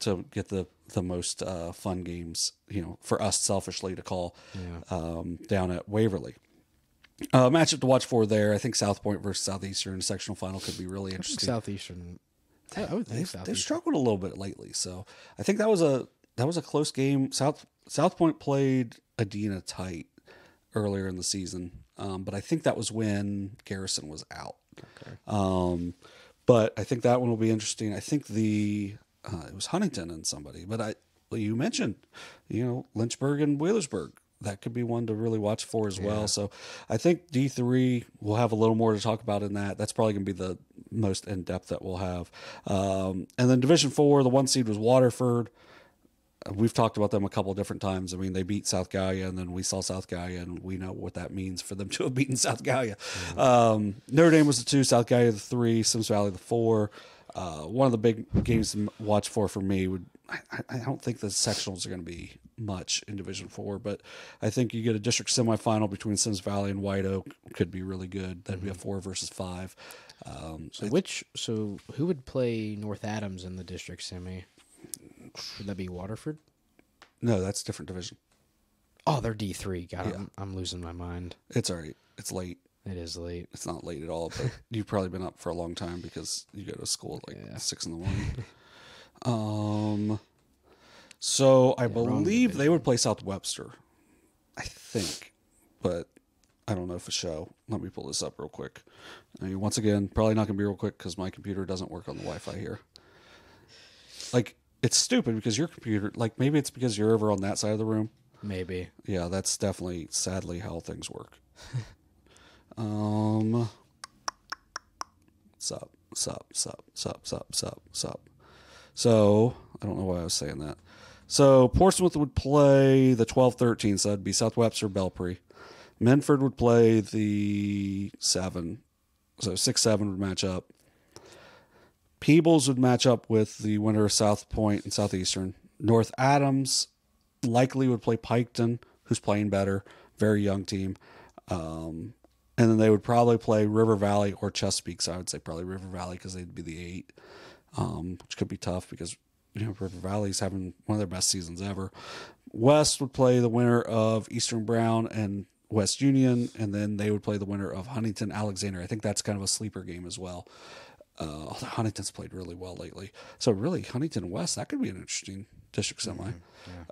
to get the most fun games, for us selfishly to call down at Waverly. Matchup to watch for there. I think South Point versus Southeastern sectional final could be really interesting. Southeastern, I would think Southeastern. They've struggled a little bit lately, so I think that was a close game. South Point played Adina tight earlier in the season, but I think that was when Garrison was out. Okay. But I think that one will be interesting. I think it was Huntington and somebody, but you mentioned Lynchburg and Wheelersburg. That could be one to really watch for as well. So I think D3 will have a little more to talk about in that. That's probably going to be the most in-depth that we'll have. And then Division 4, the 1 seed was Waterford. We've talked about them a couple of different times. I mean, they beat South Gallia, and then we saw South Gallia, and we know what that means for them to have beaten South Gallia. Notre Dame was the 2, South Gallia the 3, Sims Valley the 4. One of the big games to watch for me would I don't think the sectionals are going to be much in Division 4, but I think you get a district semifinal between Sims Valley and White Oak could be really good. That'd be a 4 versus 5. So who would play North Adams in the district semi? Would that be Waterford? No, that's a different division. Oh, they're D3. God, I'm losing my mind. It's all right. It's late. It is late. It's not late at all, but you've probably been up for a long time because you go to school at 6 in the morning. So I believe they would play South Webster, I think, but I don't know for sure. Let me pull this up real quick. Once again, probably not going to be real quick because my computer doesn't work on the Wi-Fi here. Like, it's stupid because your computer, like maybe it's because you're over on that side of the room. Maybe. Yeah, that's definitely, sadly, how things work. Sup. So I don't know why I was saying that. So Portsmouth would play the 12-13, so that'd be South Webster, Belpre. Minford would play the 7, so 6-7 would match up. Peebles would match up with the winner of South Point and Southeastern. North Adams likely would play Piketon, who's playing better, very young team. And then they would probably play River Valley or Chesapeake, so I would say probably River Valley because they'd be the 8, which could be tough because River Valley's having one of their best seasons ever. West would play the winner of Eastern Brown and West Union, and then they would play the winner of Huntington Alexander. I think that's kind of a sleeper game as well. Although Huntington's played really well lately. So really, Huntington West, that could be an interesting district semi.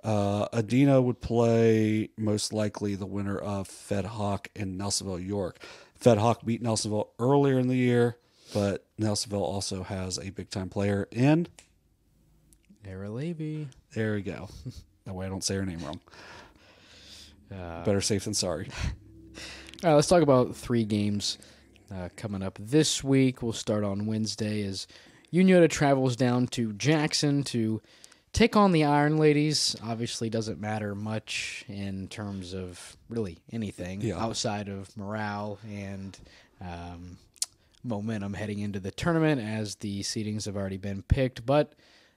Adina would play most likely the winner of Fed Hawk and Nelsonville York. Fed Hawk beat Nelsonville earlier in the year, but Nelsonville also has a big-time player in... Era Levy. There we go. That way I don't say her name wrong. Better safe than sorry. All right, let's talk about 3 games coming up this week. We'll start on Wednesday as Unioto travels down to Jackson to take on the Iron Ladies. Obviously doesn't matter much in terms of really anything outside of morale and momentum heading into the tournament as the seedings have already been picked. But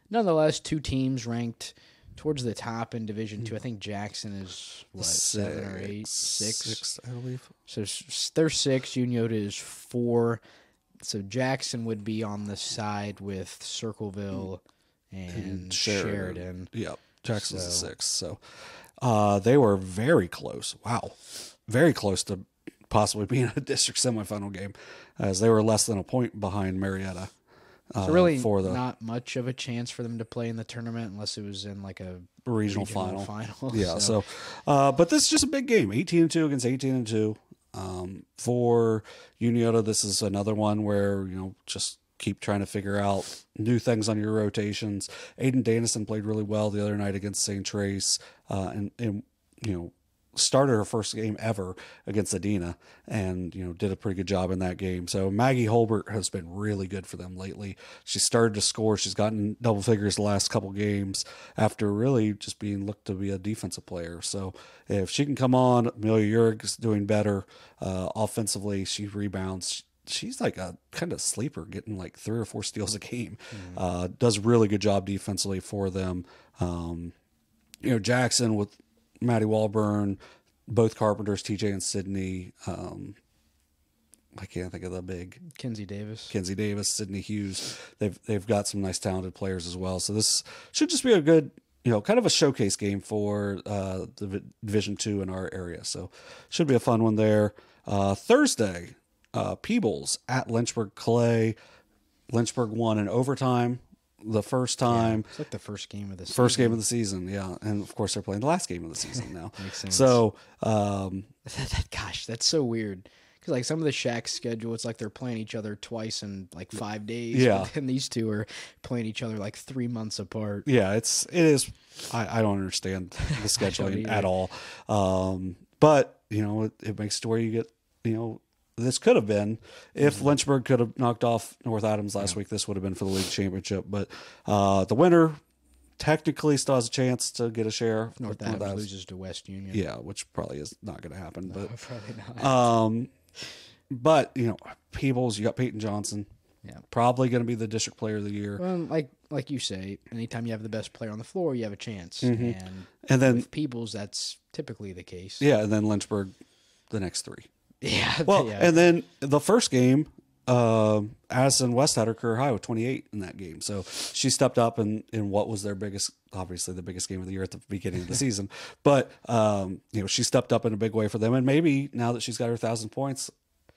nonetheless, 2 teams ranked towards the top in Division II. I think Jackson is, 7 or 8? 6, I believe. So they're 6. Unioto is 4. So Jackson would be on the side with Circleville and Sheridan. Yep, Jackson's 6. So they were very close. Wow. Very close to possibly being a district semifinal game, as they were less than a point behind Marietta. So really not much of a chance for them to play in the tournament unless it was in like a regional final. Yeah, so but this is just a big game. 18-2 against 18-2. For Unioto, this is another one where, just keep trying to figure out new things on your rotations. Aiden Danison played really well the other night against St. Trace, and started her first game ever against Adina and, did a pretty good job in that game. So Maggie Holbert has been really good for them lately. She started to score. She's gotten double figures the last couple games after really just being looked to be a defensive player. So if she can come on, Amelia Urig's doing better. Offensively, she rebounds. She's like a kind of sleeper, getting like 3 or 4 steals a game. Does a really good job defensively for them. Jackson with Maddie Walburn, both Carpenters, TJ and Sydney. I can't think of the big Kenzie Davis, Sydney Hughes. They've got some nice talented players as well. So this should just be a good, kind of a showcase game for the Division II in our area. So should be a fun one there. Thursday, Peebles at Lynchburg-Clay. Lynchburg won in overtime. The first time. It's like the first game of the season. First game of the season, yeah. And, of course, they're playing the last game of the season now. Makes sense. So, gosh, that's so weird. Because, like, some of the Shaq's schedule, it's like they're playing each other twice in, like, 5 days. Yeah. And these 2 are playing each other, like, 3 months apart. Yeah, it is. I don't understand the scheduling at all. But, it makes it to where you get, this could have been, if Lynchburg could have knocked off North Adams last week, this would have been for the league championship. But the winner technically still has a chance to get a share. North Adams loses to West Union. Yeah, which probably is not going to happen. No, but probably not. But, Peebles, you got Peyton Johnson. Yeah. Probably going to be the district player of the year. Well, like you say, anytime you have the best player on the floor, you have a chance. And then with Peebles, that's typically the case. Yeah, and then Lynchburg, the next 3. Yeah. Well, and then the first game, Addison West had her career high with 28 in that game. So she stepped up in what was their biggest, obviously the biggest game of the year at the beginning of the season. But, she stepped up in a big way for them. And maybe now that she's got her 1,000 points,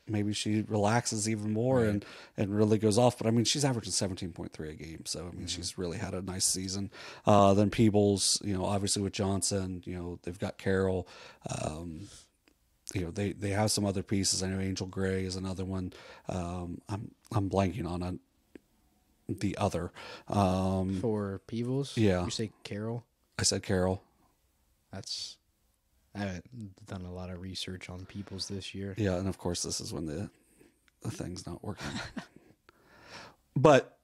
maybe she relaxes even more and really goes off. But, I mean, she's averaging 17.3 a game. So, I mean, she's really had a nice season. Then Peebles, obviously with Johnson, they've got Carroll. They have some other pieces. I know Angel Gray is another one. I'm blanking on the other. For Peebles? Yeah. You say Carroll? I said Carroll. I haven't done a lot of research on Peebles this year. Yeah, and of course this is when the thing's not working. But,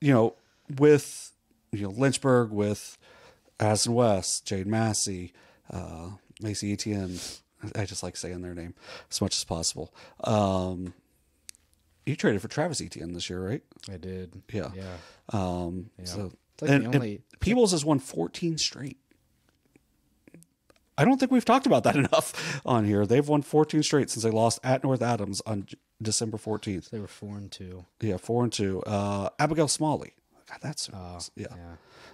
with Lynchburg with Addison West, Jade Massey, Macy Etienne. I just like saying their name as much as possible. You traded for Travis Etienne this year, right? I did. Yeah. Yeah. So It's like and Peebles has won 14 straight. I don't think we've talked about that enough on here. They've won 14 straight since they lost at North Adams on December 14th. They were 4-2. Yeah, 4-2. Abigail Smalley. God, that's yeah.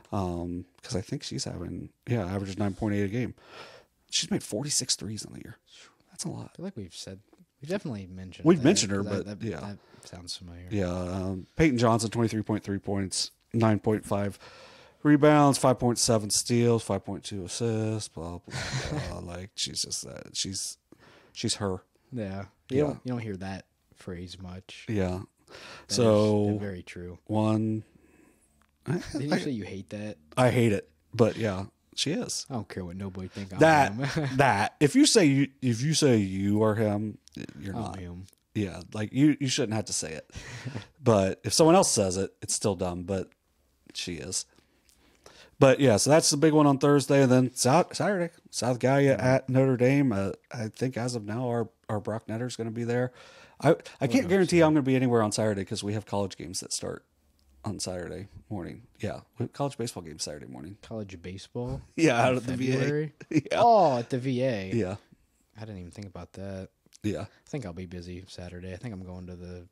Because I think she's averages 9.8 a game. She's made 46 threes in the year. That's a lot. I feel like we've definitely mentioned. We've mentioned her, but that sounds familiar. Yeah, Peyton Johnson, 23.3 points, 9.5 rebounds, 5.7 steals, 5.2 assists, blah blah blah. Like she's just that. She's her. Yeah. You don't hear that phrase much. Yeah. That so is very true. One. Did you say you hate that? I hate it, but yeah, she is. I don't care what nobody think. That him. that if you say you are him, you're not him. Yeah, like you shouldn't have to say it. But if someone else says it, it's still dumb. But she is. But yeah, so that's the big one on Thursday, and then Saturday, South Gallia at Notre Dame. I think as of now, our Brock Netter is going to be there. I can't guarantee I'm going to be anywhere on Saturday because we have college games that start on Saturday morning. Yeah, we have college baseball games Saturday morning. College baseball. Yeah, out at the VA. Yeah. Oh, at the VA. Yeah, I didn't even think about that. Yeah, I think I'll be busy Saturday. I think I'm going to the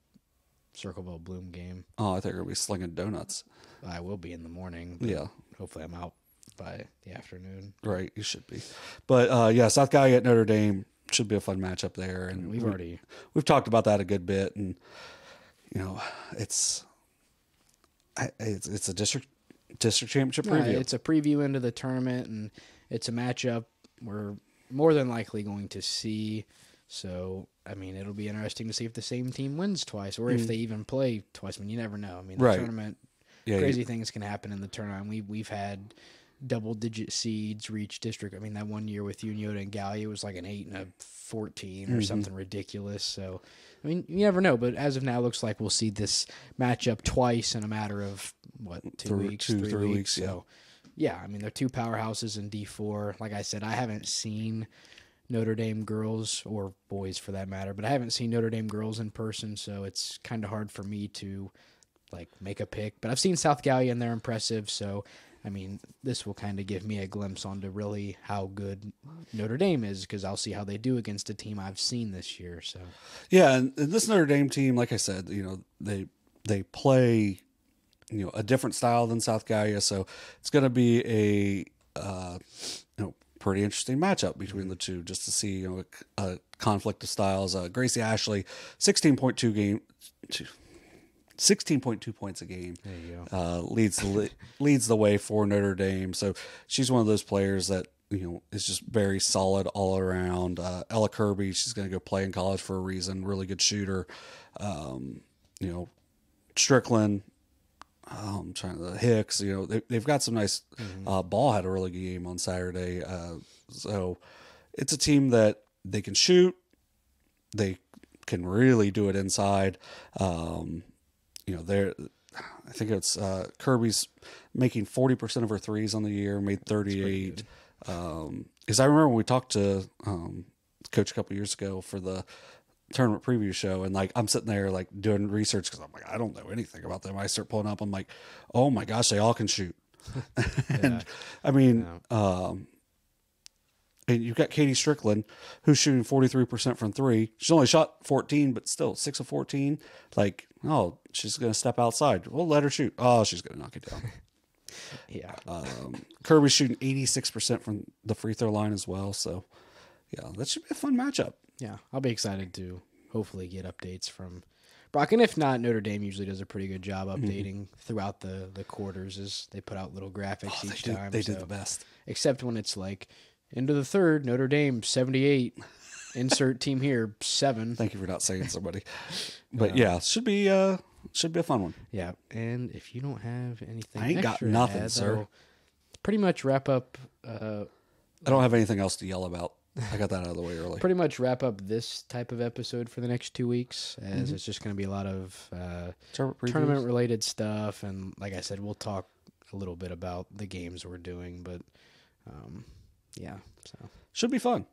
Circleville Bloom game. Oh, I think we're going to be slinging donuts. I will be in the morning. Yeah. Hopefully I'm out by the afternoon. Right, you should be. But yeah, South Gallia at Notre Dame should be a fun matchup there. And we've talked about that a good bit. And, it's a district championship preview. It's a preview into the tournament, and it's a matchup we're more than likely going to see. So, I mean, it'll be interesting to see if the same team wins twice or if they even play twice. I mean, you never know. I mean, the tournament, crazy things can happen in the tournament. We've had double-digit seeds reach district. I mean, that one year with Unioto and Gallia was like an 8 and a 14 or something ridiculous. So, I mean, you never know. But as of now, it looks like we'll see this matchup twice in a matter of, 3 weeks. So, yeah, I mean, they're two powerhouses in D4. Like I said, I haven't seen Notre Dame girls, or boys for that matter, but I haven't seen Notre Dame girls in person, so it's kind of hard for me to make a pick. But I've seen South Gallia, and they're impressive, so I mean, this will kind of give me a glimpse onto really how good Notre Dame is, because I'll see how they do against a team I've seen this year. So yeah, and this Notre Dame team, like I said, they play a different style than South Gallia, so it's going to be a pretty interesting matchup between the two, just to see a conflict of styles. Gracie Ashley, 16.2 points a game. There you go. Leads the way for Notre Dame. So she's one of those players that is just very solid all around. Ella Kirby, she's going to go play in college for a reason. Really good shooter. Strickland. I'm trying to Hicks, they've got some nice. Ball had a really good game on Saturday, so it's a team that they can shoot, they can really do it inside. I think it's Kirby's making 40% of her threes on the year, made 38. Because I remember when we talked to Coach a couple years ago for the tournament preview show, and I'm sitting there doing research because I'm I don't know anything about them. I start pulling up, I'm like, oh my gosh, they all can shoot. And I mean, and you've got Katie Strickland, who's shooting 43% from three. She's only shot 14, but still 6 of 14. She's going to step outside. We'll let her shoot. Oh, she's going to knock it down. Yeah. Kirby's shooting 86% from the free throw line as well. So yeah, that should be a fun matchup. Yeah, I'll be excited to hopefully get updates from Brock. And if not, Notre Dame usually does a pretty good job updating throughout the quarters, as they put out little graphics each time. They do the best. Except when it's into the third, Notre Dame 78, insert team here 7. Thank you for not saying somebody. But yeah, should be a fun one. Yeah, and if you don't have anything, I ain't got nothing, sir. Pretty much wrap up. I don't have anything else to yell about. I got that out of the way early. Pretty much wrap up this type of episode for the next 2 weeks, as it's just going to be a lot of tournament-related stuff. And like I said, we'll talk a little bit about the games we're doing. But yeah, so Should be fun.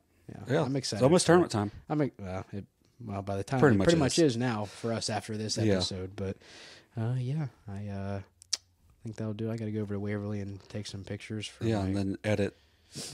yeah, I'm excited. It's almost tournament time. Well, by the time Pretty it much pretty much is now for us after this Yeah. episode. But yeah, I think that'll do. I got to go over to Waverly and take some pictures. For Yeah, and then edit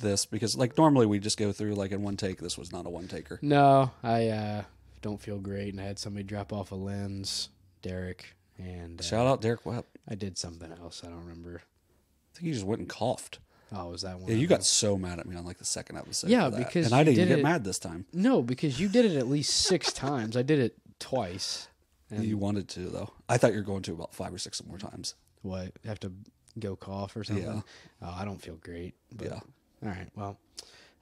this because like normally we just go through like in one take. This was not a one taker. No, I don't feel great, and I had somebody drop off a lens, Derek, and Shout out Derek Webb. I did something else. I don't remember. I think he just went and coughed. Oh, was that one? Yeah, you got so mad at me on like the second episode. Yeah, for that. because and I you didn't did get it- mad this time. No, because you did it at least 6 times. I did it twice. And You wanted to though. I thought you were going to about 5 or 6 more times. what? Have to go cough or something? Yeah. Oh, I don't feel great. But, Yeah. All right. Well,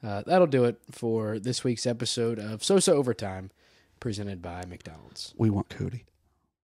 that'll do it for this week's episode of SOSA Overtime, presented by McDonald's. We want Cody.